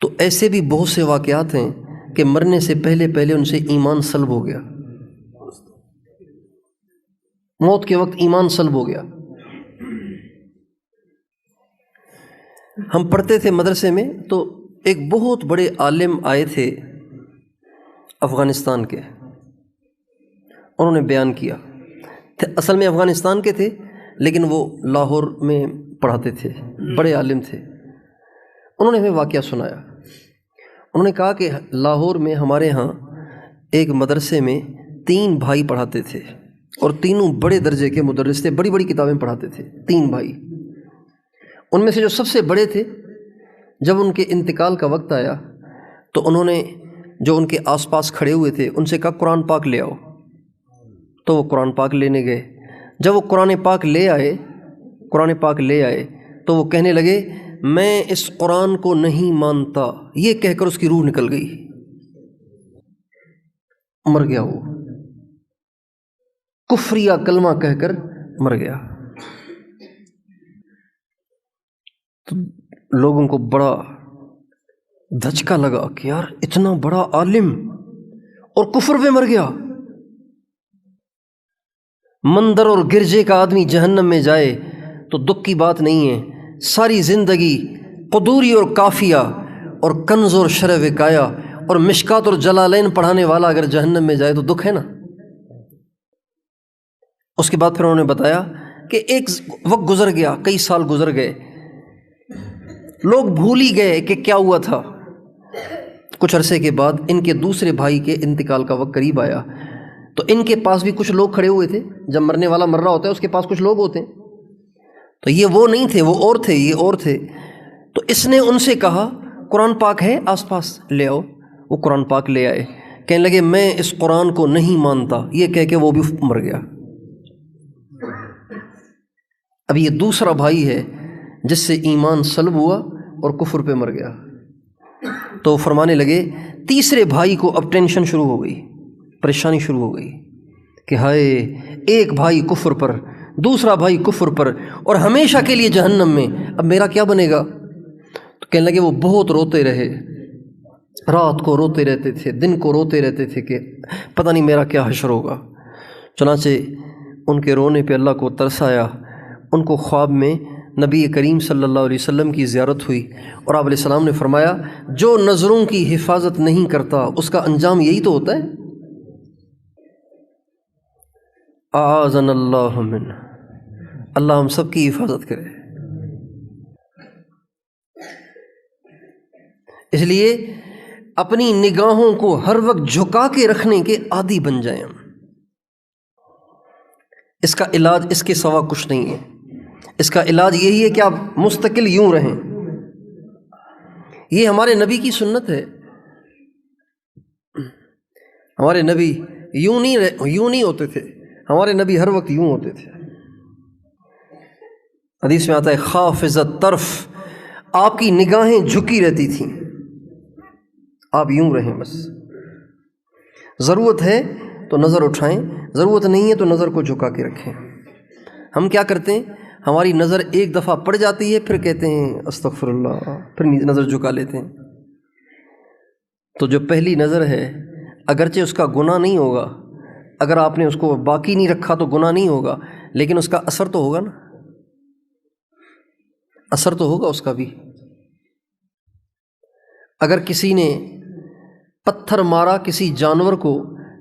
تو ایسے بھی بہت سے واقعات ہیں کہ مرنے سے پہلے پہلے ان سے ایمان سلب ہو گیا، موت کے وقت ایمان سلب ہو گیا۔ ہم پڑھتے تھے مدرسے میں، تو ایک بہت بڑے عالم آئے تھے افغانستان کے، انہوں نے بیان کیا، اصل میں افغانستان کے تھے لیکن وہ لاہور میں پڑھاتے تھے، بڑے عالم تھے۔ انہوں نے ہمیں واقعہ سنایا، انہوں نے کہا کہ لاہور میں ہمارے ہاں ایک مدرسے میں 3 بھائی پڑھاتے تھے اور تینوں بڑے درجے کے مدرس تھے، بڑی بڑی کتابیں پڑھاتے تھے، 3 بھائی۔ ان میں سے جو سب سے بڑے تھے، جب ان کے انتقال کا وقت آیا تو انہوں نے جو ان کے آس پاس کھڑے ہوئے تھے ان سے کہا قرآن پاک لے آؤ، تو وہ قرآن پاک لینے گئے۔ جب وہ قرآن پاک لے آئے تو وہ کہنے لگے میں اس قرآن کو نہیں مانتا، یہ کہہ کر اس کی روح نکل گئی، مر گیا، وہ کفریہ کلمہ کہہ کر مر گیا۔ تو لوگوں کو بڑا دھچکا لگا کہ یار اتنا بڑا عالم اور کفر پہ مر گیا۔ مندر اور گرجے کا آدمی جہنم میں جائے تو دکھ کی بات نہیں ہے، ساری زندگی قدوری اور کافیہ اور کنز اور شرح وقایا اور مشکات اور جلالین پڑھانے والا اگر جہنم میں جائے تو دکھ ہے نا۔ اس کے بعد پھر انہوں نے بتایا کہ ایک وقت گزر گیا، کئی سال گزر گئے، لوگ بھول ہی گئے کہ کیا ہوا تھا۔ کچھ عرصے کے بعد ان کے دوسرے بھائی کے انتقال کا وقت قریب آیا، تو ان کے پاس بھی کچھ لوگ کھڑے ہوئے تھے، جب مرنے والا مر رہا ہوتا ہے اس کے پاس کچھ لوگ ہوتے ہیں، تو یہ وہ نہیں تھے، وہ اور تھے، یہ اور تھے۔ تو اس نے ان سے کہا قرآن پاک ہے آس پاس، لے آؤ۔ وہ قرآن پاک لے آئے، کہنے لگے میں اس قرآن کو نہیں مانتا، یہ کہہ کے وہ بھی مر گیا۔ اب یہ دوسرا بھائی ہے جس سے ایمان سلب ہوا اور کفر پہ مر گیا۔ تو فرمانے لگے تیسرے بھائی کو اب ٹینشن شروع ہو گئی، پریشانی شروع ہو گئی کہ ہائے ایک بھائی کفر پر، دوسرا بھائی کفر پر، اور ہمیشہ کے لیے جہنم میں، اب میرا کیا بنے گا؟ تو کہنے لگے وہ بہت روتے رہے، رات کو روتے رہتے تھے، دن کو روتے رہتے تھے کہ پتہ نہیں میرا کیا حشر ہوگا۔ چنانچہ ان کے رونے پہ اللہ کو ترس آیا، ان کو خواب میں نبی کریم صلی اللہ علیہ وسلم کی زیارت ہوئی اور آپ علیہ السلام نے فرمایا جو نظروں کی حفاظت نہیں کرتا اس کا انجام یہی تو ہوتا ہے۔ اعاذنا اللہ من، اللہ ہم سب کی حفاظت کرے۔ اس لیے اپنی نگاہوں کو ہر وقت جھکا کے رکھنے کے عادی بن جائیں ہم۔ اس کا علاج اس کے سوا کچھ نہیں ہے، اس کا علاج یہی ہے کہ آپ مستقل یوں رہیں۔ یہ ہمارے نبی کی سنت ہے، ہمارے نبی یوں نہیں ہوتے تھے، ہمارے نبی ہر وقت یوں ہوتے تھے۔ حدیث میں آتا ہے خافضت طرف، آپ کی نگاہیں جھکی رہتی تھیں، آپ یوں رہیں بس۔ ضرورت ہے تو نظر اٹھائیں، ضرورت نہیں ہے تو نظر کو جھکا کے رکھیں۔ ہم کیا کرتے ہیں؟ ہماری نظر ایک دفعہ پڑ جاتی ہے، پھر کہتے ہیں استغفر اللہ، پھر نظر جھکا لیتے ہیں۔ تو جو پہلی نظر ہے اگرچہ اس کا گناہ نہیں ہوگا، اگر آپ نے اس کو باقی نہیں رکھا تو گناہ نہیں ہوگا، لیکن اس کا اثر تو ہوگا نا، اثر تو ہوگا اس کا بھی۔ اگر کسی نے پتھر مارا کسی جانور کو،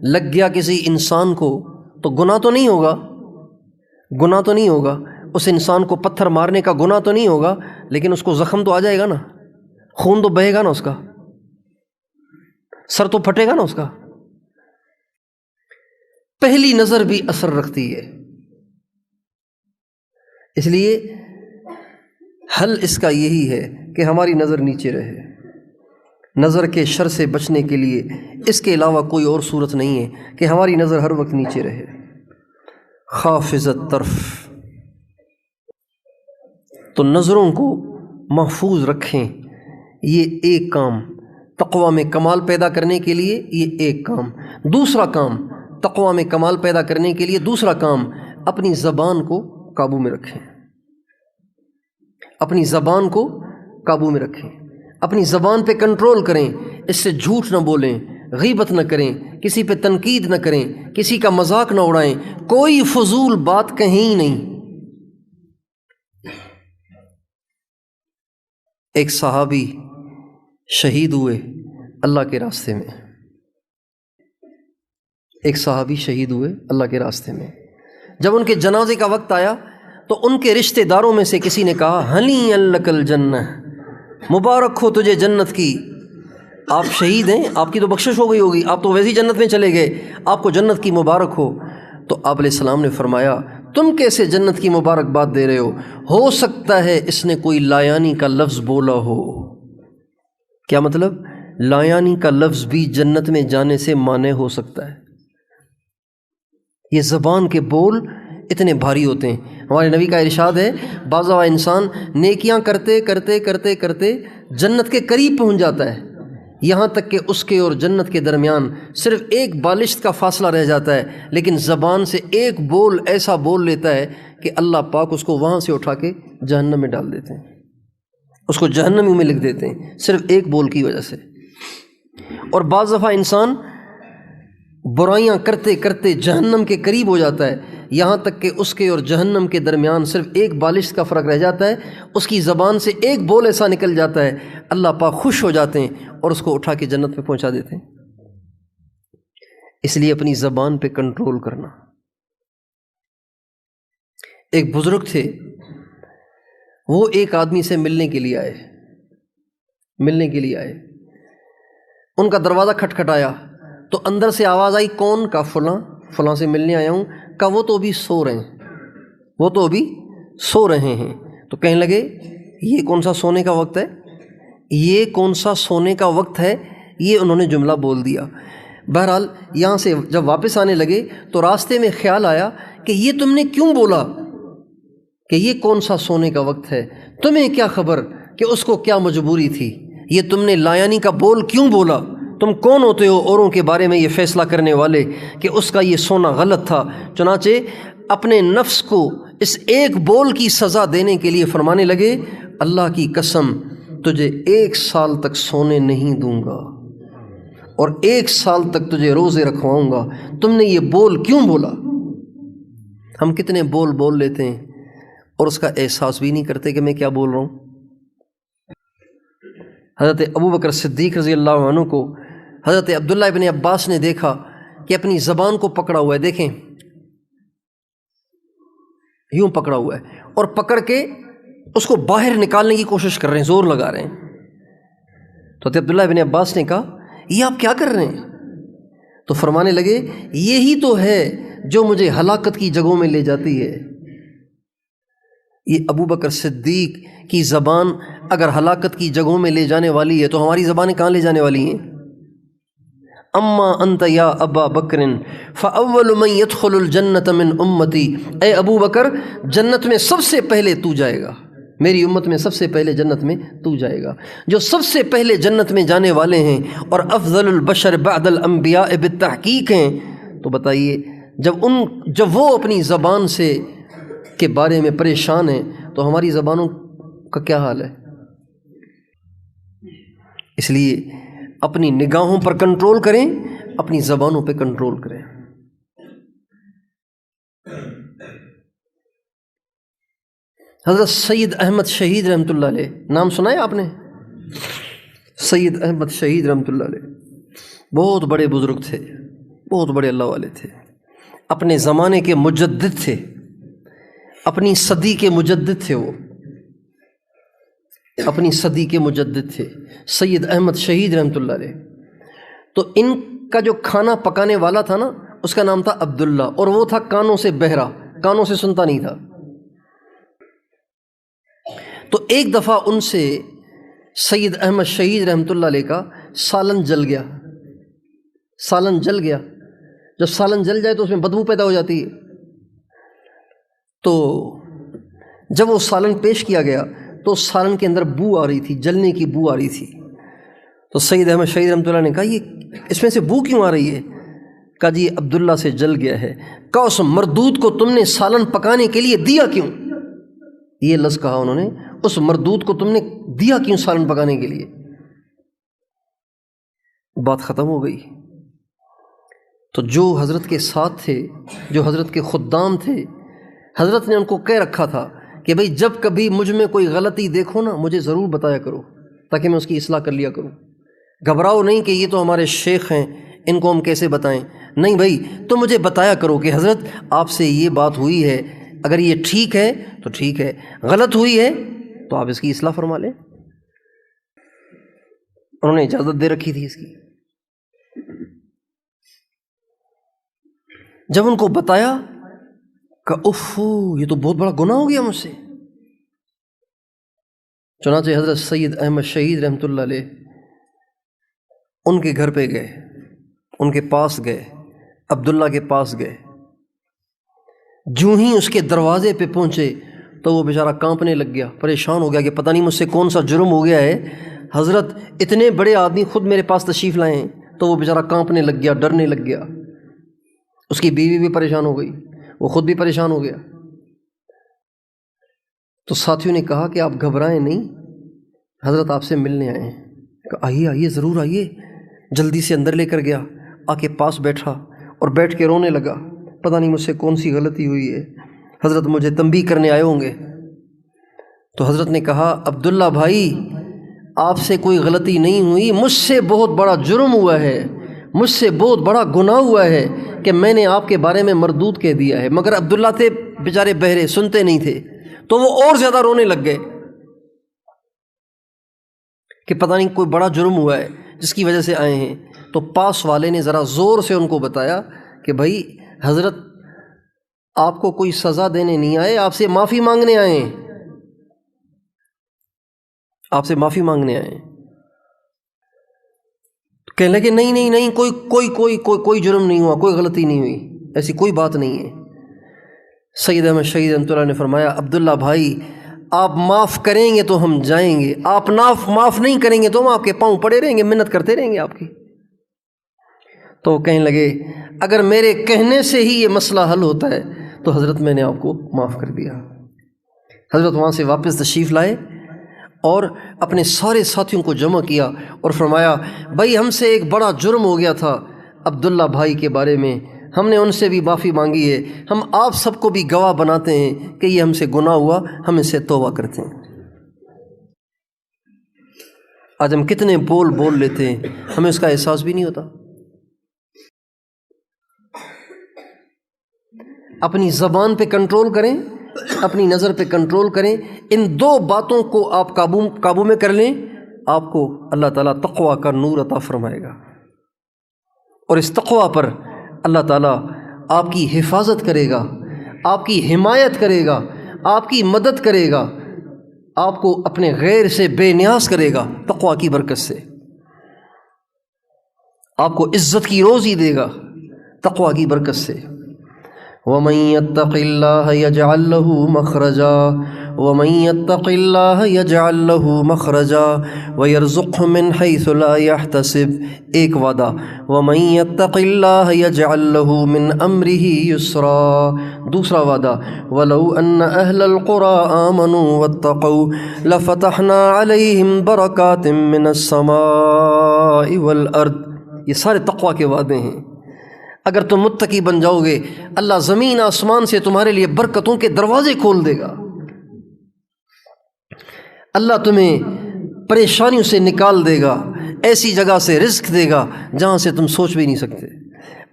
لگ گیا کسی انسان کو، تو گناہ تو نہیں ہوگا، گناہ تو نہیں ہوگا، اس انسان کو پتھر مارنے کا گناہ تو نہیں ہوگا، لیکن اس کو زخم تو آ جائے گا نا، خون تو بہے گا نا، اس کا سر تو پھٹے گا نا اس کا۔ پہلی نظر بھی اثر رکھتی ہے، اس لیے حل اس کا یہی ہے کہ ہماری نظر نیچے رہے۔ نظر کے شر سے بچنے کے لیے اس کے علاوہ کوئی اور صورت نہیں ہے کہ ہماری نظر ہر وقت نیچے رہے۔ خافضۃ طرف، تو نظروں کو محفوظ رکھیں، یہ ایک کام تقویٰ میں کمال پیدا کرنے کے لیے، یہ ایک کام۔ دوسرا کام تقویٰ میں کمال پیدا کرنے کے لیے، دوسرا کام اپنی زبان کو قابو میں رکھیں، اپنی زبان کو قابو میں رکھیں، اپنی زبان پہ کنٹرول کریں، اس سے جھوٹ نہ بولیں، غیبت نہ کریں، کسی پہ تنقید نہ کریں، کسی کا مذاق نہ اڑائیں، کوئی فضول بات کہیں نہیں۔ ایک صحابی شہید ہوئے اللہ کے راستے میں، ایک صحابی شہید ہوئے اللہ کے راستے میں۔ جب ان کے جنازے کا وقت آیا تو ان کے رشتہ داروں میں سے کسی نے کہا ہنی لک الجنہ، مبارک ہو تجھے جنت کی، آپ شہید ہیں، آپ کی تو بخشش ہو گئی ہوگی، آپ تو ویسی جنت میں چلے گئے، آپ کو جنت کی مبارک ہو۔ تو آپ علیہ السلام نے فرمایا تم کیسے جنت کی مبارکباد دے رہے ہو سکتا ہے اس نے کوئی لایانی کا لفظ بولا ہو۔ کیا مطلب؟ لایانی کا لفظ بھی جنت میں جانے سے مانع ہو سکتا ہے۔ یہ زبان کے بول اتنے بھاری ہوتے ہیں۔ ہمارے نبی کا ارشاد ہے بعض دفعہ انسان نیکیاں کرتے کرتے کرتے کرتے جنت کے قریب پہنچ جاتا ہے، یہاں تک کہ اس کے اور جنت کے درمیان صرف ایک بالشت کا فاصلہ رہ جاتا ہے، لیکن زبان سے ایک بول ایسا بول لیتا ہے کہ اللہ پاک اس کو وہاں سے اٹھا کے جہنم میں ڈال دیتے ہیں، اس کو جہنمی میں لکھ دیتے ہیں صرف ایک بول کی وجہ سے۔ اور بعض دفعہ انسان برائیاں کرتے کرتے جہنم کے قریب ہو جاتا ہے، یہاں تک کہ اس کے اور جہنم کے درمیان صرف ایک بالش کا فرق رہ جاتا ہے، اس کی زبان سے ایک بول ایسا نکل جاتا ہے، اللہ پاک خوش ہو جاتے ہیں اور اس کو اٹھا کے جنت میں پہنچا دیتے ہیں۔ اس لیے اپنی زبان پہ کنٹرول کرنا۔ ایک بزرگ تھے، وہ ایک آدمی سے ملنے کے لیے آئے، ان کا دروازہ کھٹکھٹایا تو اندر سے آواز آئی، کون؟ کا فلاں سے ملنے آیا ہوں۔ کا وہ تو ابھی سو رہے ہیں۔ تو کہنے لگے یہ کون سا سونے کا وقت ہے، یہ کون سا سونے کا وقت ہے، یہ انہوں نے جملہ بول دیا۔ بہرحال یہاں سے جب واپس آنے لگے تو راستے میں خیال آیا کہ یہ تم نے کیوں بولا کہ یہ کون سا سونے کا وقت ہے، تمہیں کیا خبر کہ اس کو کیا مجبوری تھی، یہ تم نے لایانی کا بول کیوں بولا، تم کون ہوتے ہو اوروں کے بارے میں یہ فیصلہ کرنے والے کہ اس کا یہ سونا غلط تھا۔ چنانچہ اپنے نفس کو اس ایک بول کی سزا دینے کے لیے فرمانے لگے، اللہ کی قسم تجھے 1 سال تک سونے نہیں دوں گا اور 1 سال تک تجھے روزے رکھواؤں گا، تم نے یہ بول کیوں بولا۔ ہم کتنے بول لیتے ہیں اور اس کا احساس بھی نہیں کرتے کہ میں کیا بول رہا ہوں۔ حضرت ابوبکر صدیق رضی اللہ عنہ کو حضرت عبداللہ ابن عباس نے دیکھا کہ اپنی زبان کو پکڑا ہوا ہے، دیکھیں یوں پکڑا ہوا ہے، اور پکڑ کے اس کو باہر نکالنے کی کوشش کر رہے ہیں، زور لگا رہے ہیں۔ تو حضرت عبداللہ ابن عباس نے کہا یہ آپ کیا کر رہے ہیں؟ تو فرمانے لگے یہی تو ہے جو مجھے ہلاکت کی جگہوں میں لے جاتی ہے۔ یہ ابوبکر صدیق کی زبان اگر ہلاکت کی جگہوں میں لے جانے والی ہے تو ہماری زبانیں کہاں لے جانے والی ہیں؟ اما انت یا ابا بکر فاول من يدخل الجنت من امتی، اے ابو بکر جنت میں سب سے پہلے تو جائے گا، میری امت میں سب سے پہلے جنت میں تو جائے گا۔ جو سب سے پہلے جنت میں جانے والے ہیں اور افضل البشر بعد الانبیاء بالتحقیق ہیں، تو بتائیے جب وہ اپنی زبان سے کے بارے میں پریشان ہیں تو ہماری زبانوں کا کیا حال ہے؟ اس لیے اپنی نگاہوں پر کنٹرول کریں، اپنی زبانوں پہ کنٹرول کریں۔ حضرت سید احمد شہید رحمۃ اللہ علیہ، نام سنا ہے آپ نے؟ سید احمد شہید رحمۃ اللہ علیہ بہت بڑے بزرگ تھے، بہت بڑے اللہ والے تھے، اپنے زمانے کے مجدد تھے، اپنی صدی کے مجدد تھے، وہ اپنی صدی کے مجدد تھے سید احمد شہید رحمۃ اللہ علیہ۔ تو ان کا جو کھانا پکانے والا تھا نا، اس کا نام تھا عبداللہ، اور وہ تھا کانوں سے بہرا، کانوں سے سنتا نہیں تھا۔ تو ایک دفعہ ان سے سید احمد شہید رحمۃ اللہ علیہ کا سالن جل گیا، سالن جل گیا۔ جب سالن جل جائے تو اس میں بدبو پیدا ہو جاتی ہے۔ تو جب وہ سالن پیش کیا گیا تو سالن کے اندر بو آ رہی تھی، جلنے کی بو آ رہی تھی۔ تو سید احمد شہید رحمۃ اللہ نے کہا یہ اس میں سے بو کیوں آ رہی ہے؟ کہا جی عبداللہ سے جل گیا ہے۔ کہا اس مردود کو تم نے سالن پکانے کے لیے دیا کیوں؟ یہ لفظ کہا انہوں نے، اس مردود کو تم نے دیا کیوں سالن پکانے کے لیے؟ بات ختم ہو گئی۔ تو جو حضرت کے ساتھ تھے، جو حضرت کے خدام تھے، حضرت نے ان کو کہہ رکھا تھا کہ بھئی جب کبھی مجھ میں کوئی غلطی دیکھو نا، مجھے ضرور بتایا کرو تاکہ میں اس کی اصلاح کر لیا کروں۔ گھبراؤ نہیں کہ یہ تو ہمارے شیخ ہیں، ان کو ہم کیسے بتائیں۔ نہیں بھائی، تو مجھے بتایا کرو کہ حضرت آپ سے یہ بات ہوئی ہے، اگر یہ ٹھیک ہے تو ٹھیک ہے، غلط ہوئی ہے تو آپ اس کی اصلاح فرما لیں۔ انہوں نے اجازت دے رکھی تھی اس کی۔ جب ان کو بتایا کہ اوفو یہ تو بہت بڑا گناہ ہو گیا مجھ سے، چنانچہ حضرت سید احمد شہید رحمۃ اللہ علیہ ان کے گھر پہ گئے، ان کے پاس گئے، عبداللہ کے پاس گئے۔ جو ہی اس کے دروازے پہ پہنچے تو وہ بیچارہ کانپنے لگ گیا، پریشان ہو گیا کہ پتہ نہیں مجھ سے کون سا جرم ہو گیا ہے، حضرت اتنے بڑے آدمی خود میرے پاس تشریف لائے ہیں۔ تو وہ بیچارہ کانپنے لگ گیا، ڈرنے لگ گیا۔ اس کی بیوی بھی پریشان ہو گئی، وہ خود بھی پریشان ہو گیا۔ تو ساتھیوں نے کہا کہ آپ گھبرائیں نہیں، حضرت آپ سے ملنے آئے ہیں۔ کہا آئیے آئیے ضرور آئیے۔ جلدی سے اندر لے کر گیا، آ کے پاس بیٹھا اور بیٹھ کے رونے لگا، پتہ نہیں مجھ سے کون سی غلطی ہوئی ہے، حضرت مجھے تنبیہ کرنے آئے ہوں گے۔ تو حضرت نے کہا عبداللہ بھائی آپ سے کوئی غلطی نہیں ہوئی، مجھ سے بہت بڑا جرم ہوا ہے، مجھ سے بہت بڑا گناہ ہوا ہے کہ میں نے آپ کے بارے میں مردود کہہ دیا ہے۔ مگر عبداللہ تھے بیچارے بہرے، سنتے نہیں تھے، تو وہ اور زیادہ رونے لگ گئے کہ پتہ نہیں کوئی بڑا جرم ہوا ہے جس کی وجہ سے آئے ہیں۔ تو پاس والے نے ذرا زور سے ان کو بتایا کہ بھائی حضرت آپ کو کوئی سزا دینے نہیں آئے، آپ سے معافی مانگنے آئے ہیں، آپ سے معافی مانگنے آئے ہیں۔ کہنے لگے نہیں نہیں نہیں، کوئی جرم نہیں ہوا، کوئی غلطی نہیں ہوئی، ایسی کوئی بات نہیں ہے۔ سید احمد شہید رحمۃ اللہ نے فرمایا عبداللہ بھائی آپ معاف کریں گے تو ہم جائیں گے، آپ معاف نہیں کریں گے تو ہم آپ کے پاؤں پڑے رہیں گے، منت کرتے رہیں گے آپ کی۔ تو کہنے لگے اگر میرے کہنے سے ہی یہ مسئلہ حل ہوتا ہے تو حضرت میں نے آپ کو معاف کر دیا۔ حضرت وہاں سے واپس تشریف لائے اور اپنے سارے ساتھیوں کو جمع کیا اور فرمایا بھائی ہم سے ایک بڑا جرم ہو گیا تھا عبداللہ بھائی کے بارے میں، ہم نے ان سے بھی معافی مانگی ہے، ہم آپ سب کو بھی گواہ بناتے ہیں کہ یہ ہم سے گناہ ہوا، ہم اس سے توبہ کرتے ہیں۔ آج ہم کتنے بول لیتے ہیں، ہمیں اس کا احساس بھی نہیں ہوتا۔ اپنی زبان پہ کنٹرول کریں، اپنی نظر پہ کنٹرول کریں، ان دو باتوں کو آپ قابو میں کر لیں، آپ کو اللہ تعالیٰ تقویٰ کا نور عطا فرمائے گا، اور اس تقویٰ پر اللہ تعالیٰ آپ کی حفاظت کرے گا، آپ کی حمایت کرے گا، آپ کی مدد کرے گا، آپ کو اپنے غیر سے بے نیاز کرے گا تقویٰ کی برکت سے، آپ کو عزت کی روزی دے گا تقویٰ کی برکت سے۔ وَمَن يَتَّقِ اللَّهَ يَجْعَل لَّهُ مَخْرَجًا وَمَن يَتَّقِ اللَّهَ يَجْعَل لَّهُ مَخْرَجًا وَيَرْزُقْهُ مِنْ حَيْثُ لَا يَحْتَسِبُ، ایک وعدہ وَمَن يَتَّقِ اللَّهَ يَجْعَل لَّهُ مِنْ أَمْرِهِ يُسْرًا، دوسرا وعدہ وَلَوْ أَنَّ أَهْلَ الْقُرَىٰ آمَنُوا وَاتَّقَوْا لَفَتَحْنَا عَلَيْهِمْ بَرَكَاتٍ مِّنَ السَّمَاءِ وَالْأَرْضِ، یہ سارے تقویٰ کے وعدے ہیں۔ اگر تم متقی بن جاؤ گے اللہ زمین آسمان سے تمہارے لیے برکتوں کے دروازے کھول دے گا، اللہ تمہیں پریشانیوں سے نکال دے گا، ایسی جگہ سے رزق دے گا جہاں سے تم سوچ بھی نہیں سکتے،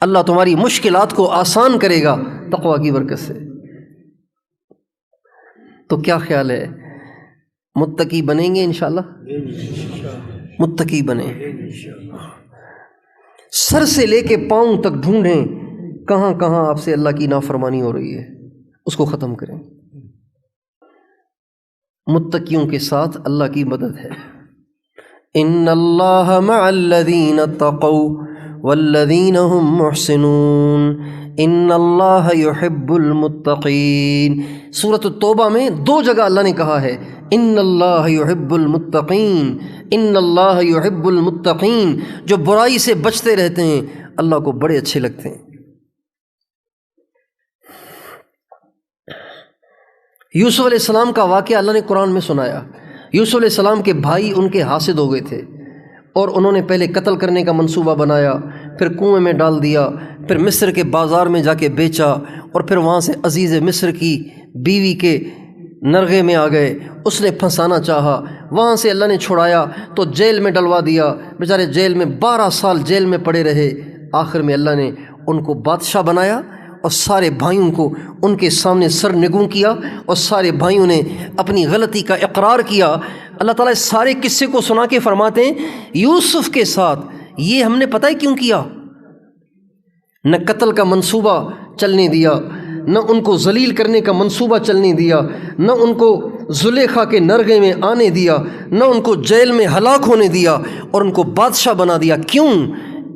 اللہ تمہاری مشکلات کو آسان کرے گا تقویٰ کی برکت سے۔ تو کیا خیال ہے، متقی بنیں گے انشاءاللہ؟ متقی بنیں، سر سے لے کے پاؤں تک ڈھونڈیں کہاں کہاں آپ سے اللہ کی نافرمانی ہو رہی ہے، اس کو ختم کریں۔ متقیوں کے ساتھ اللہ کی مدد ہے۔ ان اللہ مع الذین اتقوا والذین هم محسنون ان اللہ یحب المتقین۔ سورۃ التوبہ میں 2 جگہ اللہ نے کہا ہے ان اللہ یحب المتقین، ان اللہ یحب المتقین، جو برائی سے بچتے رہتے ہیں اللہ کو بڑے اچھے لگتے ہیں۔ یوسف علیہ السلام کا واقعہ اللہ نے قرآن میں سنایا۔ یوسف علیہ السلام کے بھائی ان کے حاسد ہو گئے تھے اور انہوں نے پہلے قتل کرنے کا منصوبہ بنایا، پھر کنویں میں ڈال دیا، پھر مصر کے بازار میں جا کے بیچا، اور پھر وہاں سے عزیز مصر کی بیوی کے نرغے میں آ گئے، اس نے پھنسانا چاہا، وہاں سے اللہ نے چھڑایا تو جیل میں ڈلوا دیا، بیچارے جیل میں 12 سال جیل میں پڑے رہے۔ آخر میں اللہ نے ان کو بادشاہ بنایا اور سارے بھائیوں کو ان کے سامنے سر نگوں کیا، اور سارے بھائیوں نے اپنی غلطی کا اقرار کیا۔ اللہ تعالیٰ اس سارے قصے کو سنا کے فرماتے ہیں یوسف کے ساتھ یہ ہم نے پتہ ہے کیوں کیا، نہ قتل کا منصوبہ چلنے دیا، نہ ان کو ذلیل کرنے کا منصوبہ چلنے دیا، نہ ان کو زلیخا کے نرغے میں آنے دیا، نہ ان کو جیل میں ہلاک ہونے دیا، اور ان کو بادشاہ بنا دیا۔ کیوں؟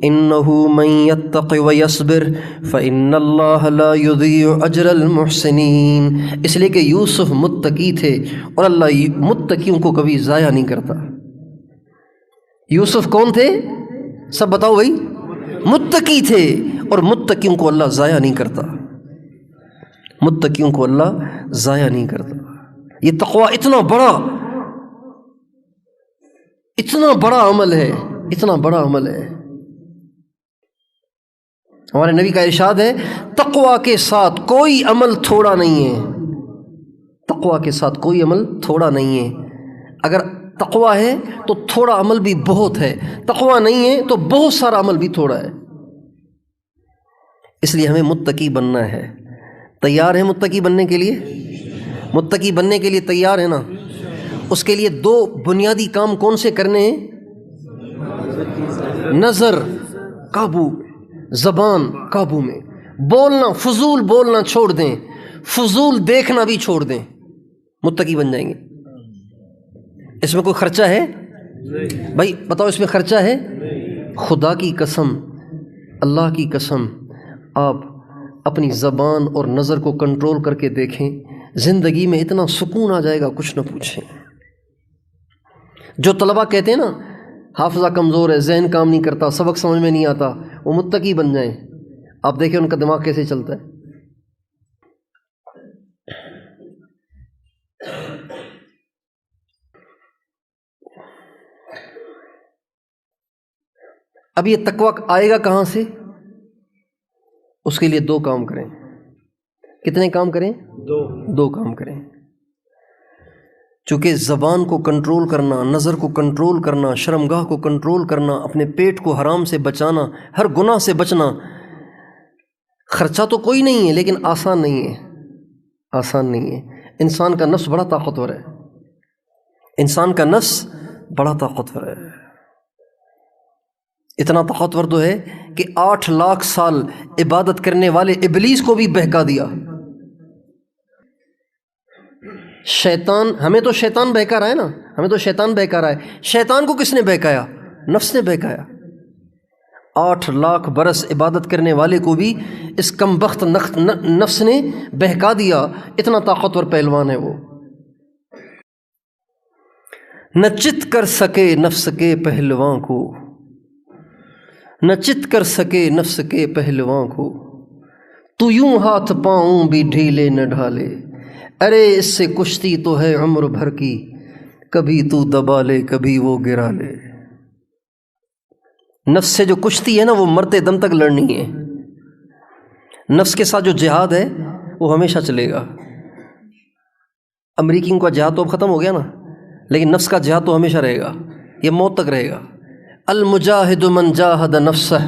انہ من یتق ویصبر فان اللہ لا یضیع اجر المحسنین، اس لیے کہ یوسف متقی تھے اور اللہ متقیوں کو کبھی ضائع نہیں کرتا۔ یوسف کون تھے؟ سب بتاؤ بھائی، متقی تھے، اور متقیوں کو اللہ ضائع نہیں کرتا، متقیوں کو اللہ ضائع نہیں کرتا۔ یہ تقویٰ اتنا بڑا عمل ہے، اتنا بڑا عمل ہے۔ ہمارے نبی کا ارشاد ہے تقویٰ کے ساتھ کوئی عمل تھوڑا نہیں ہے، تقویٰ کے ساتھ کوئی عمل تھوڑا نہیں ہے۔ اگر تقویٰ ہے تو تھوڑا عمل بھی بہت ہے، تقویٰ نہیں ہے تو بہت سارا عمل بھی تھوڑا ہے۔ اس لیے ہمیں متقی بننا ہے۔ تیار ہیں متقی بننے کے لیے؟ متقی بننے کے لیے تیار ہے نا؟ اس کے لیے 2 بنیادی کام کون سے کرنے ہیں؟ نظر قابو، زبان قابو میں، بولنا، فضول بولنا چھوڑ دیں، فضول دیکھنا بھی چھوڑ دیں، متقی بن جائیں گے۔ اس میں کوئی خرچہ ہے بھائی؟ بتاؤ اس میں خرچہ ہے؟ خدا کی قسم، اللہ کی قسم، آپ اپنی زبان اور نظر کو کنٹرول کر کے دیکھیں، زندگی میں اتنا سکون آ جائے گا کچھ نہ پوچھیں۔ جو طلبہ کہتے ہیں نا حافظہ کمزور ہے، ذہن کام نہیں کرتا، سبق سمجھ میں نہیں آتا، وہ متقی بن جائیں، آپ دیکھیں ان کا دماغ کیسے چلتا ہے۔ اب یہ تقویٰ آئے گا کہاں سے؟ اس کے لیے 2 کام کریں۔ کتنے کام کریں؟ 2 کام کریں۔ چونکہ زبان کو کنٹرول کرنا، نظر کو کنٹرول کرنا، شرمگاہ کو کنٹرول کرنا، اپنے پیٹ کو حرام سے بچانا، ہر گناہ سے بچنا، خرچہ تو کوئی نہیں ہے لیکن آسان نہیں ہے، آسان نہیں ہے۔ انسان کا نفس بڑا طاقتور ہے، انسان کا نفس بڑا طاقتور ہے، اتنا طاقتور تو ہے کہ 8 لاکھ سال عبادت کرنے والے ابلیس کو بھی بہکا دیا۔ شیطان، ہمیں تو شیطان بہکا رہا ہے نا، ہمیں تو شیطان بہکا رہا ہے، شیطان کو کس نے بہکایا؟ نفس نے بہکایا۔ 8 لاکھ برس عبادت کرنے والے کو بھی اس کم بخت نفس نے بہکا دیا، اتنا طاقتور پہلوان ہے وہ۔ نہ چت کر سکے نفس کے پہلواں کو، نہ چت کر سکے نفس کے پہلواں کو، تو یوں ہاتھ پاؤں بھی ڈھیلے نہ ڈھالے، ارے اس سے کشتی تو ہے عمر بھر کی، کبھی تو دبا لے کبھی وہ گرا لے۔ نفس سے جو کشتی ہے نا وہ مرتے دم تک لڑنی ہے۔ نفس کے ساتھ جو جہاد ہے وہ ہمیشہ چلے گا۔ امریکیوں کا جہاد تو اب ختم ہو گیا نا، لیکن نفس کا جہاد تو ہمیشہ رہے گا، یہ موت تک رہے گا۔ المجاہد من جاہد نفسہ،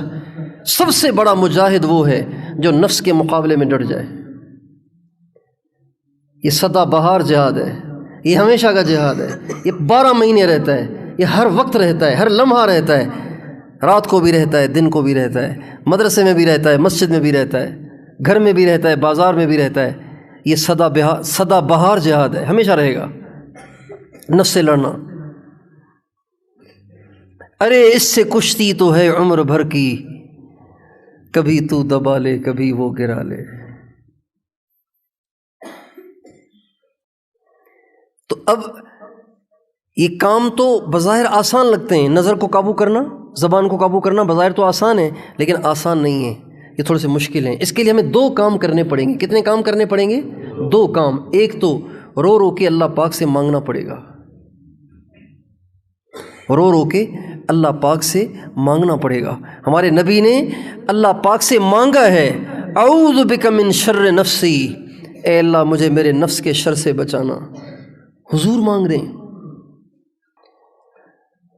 سب سے بڑا مجاہد وہ ہے جو نفس کے مقابلے میں ڈٹ جائے۔ یہ سدا بہار جہاد ہے، یہ ہمیشہ کا جہاد ہے، یہ 12 مہینے رہتا ہے، یہ ہر وقت رہتا ہے، ہر لمحہ رہتا ہے، رات کو بھی رہتا ہے، دن کو بھی رہتا ہے، مدرسے میں بھی رہتا ہے، مسجد میں بھی رہتا ہے، گھر میں بھی رہتا ہے، بازار میں بھی رہتا ہے۔ یہ سدا بہار جہاد ہے، ہمیشہ رہے گا نفس سے لڑنا۔ ارے اس سے کشتی تو ہے عمر بھر کی، کبھی تو دبا لے کبھی وہ گرا لے۔ تو اب یہ کام تو بظاہر آسان لگتے ہیں، نظر کو قابو کرنا، زبان کو قابو کرنا بظاہر تو آسان ہے، لیکن آسان نہیں ہے، یہ تھوڑے سے مشکل ہیں۔ اس کے لیے ہمیں 2 کام کرنے پڑیں گے۔ کتنے کام کرنے پڑیں گے؟ 2 کام۔ ایک تو رو رو کے اللہ پاک سے مانگنا پڑے گا، رو رو کے اللہ پاک سے مانگنا پڑے گا۔ ہمارے نبی نے اللہ پاک سے مانگا ہے، اعوذ بک من شر نفسی، اے اللہ مجھے میرے نفس کے شر سے بچانا۔ حضور مانگ رہے ہیں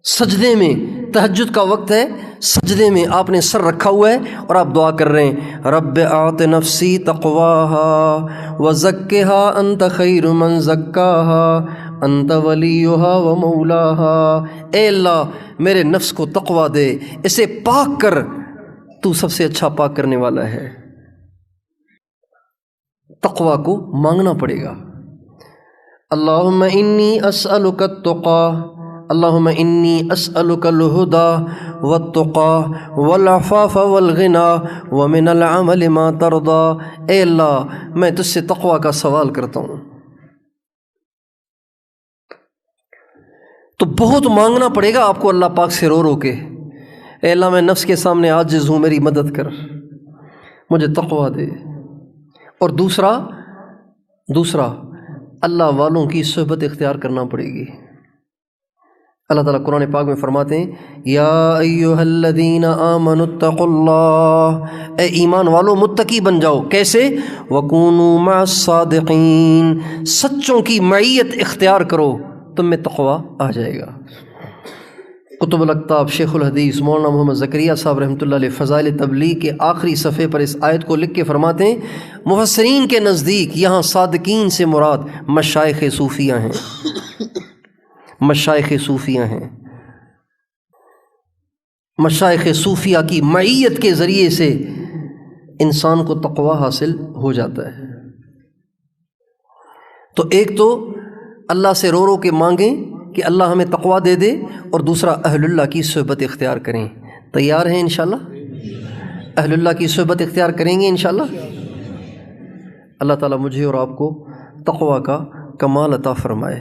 سجدے میں، تہجد کا وقت ہے، سجدے میں آپ نے سر رکھا ہوا ہے اور آپ دعا کر رہے ہیں، رب اعط نفسی تقواها وزکها انت خیر من زکاها انت ولیہا ومولاها، اے اللہ میرے نفس کو تقوی دے، اسے پاک کر، تو سب سے اچھا پاک کرنے والا ہے۔ تقوی کو مانگنا پڑے گا۔ اللہم انی اسألک التقی، اللہم انی اسألک الہدی والتقی والعفاف والغنی ومن العمل ما ترضی، اے اللہ میں تجھ سے تقوی کا سوال کرتا ہوں۔ تو بہت مانگنا پڑے گا آپ کو اللہ پاک سے رو رو کے، اے اللہ میں نفس کے سامنے عاجز ہوں، میری مدد کر، مجھے تقوی دے۔ اور دوسرا اللہ والوں کی صحبت اختیار کرنا پڑے گی۔ اللہ تعالیٰ قرآن پاک میں فرماتے ہیں، یا ایھا الذین آمنوا اتقوا اللہ، اے ایمان والو متقی بن جاؤ۔ کیسے؟ وکونوا مع الصادقین، سچوں کی معیت اختیار کرو، تم میں تقوی آ جائے گا۔ کتب الاقطاب شیخ الحدیث مولانا محمد زکریا صاحب رحمۃ اللہ علیہ فضائل تبلیغ کے آخری صفحے پر اس آیت کو لکھ کے فرماتے ہیں، مفسرین کے نزدیک یہاں صادقین سے مراد مشائخ صوفیہ ہیں، مشائخ صوفیہ ہیں۔ مشائخ صوفیہ کی معیت کے ذریعے سے انسان کو تقوی حاصل ہو جاتا ہے۔ تو ایک تو اللہ سے رو رو کے مانگیں کہ اللہ ہمیں تقوی دے دے، اور دوسرا اہل اللہ کی صحبت اختیار کریں۔ تیار ہیں انشاءاللہ؟ اہل اللہ کی صحبت اختیار کریں گے انشاءاللہ؟ اللہ تعالیٰ مجھے اور آپ کو تقوی کا کمال عطا فرمائے۔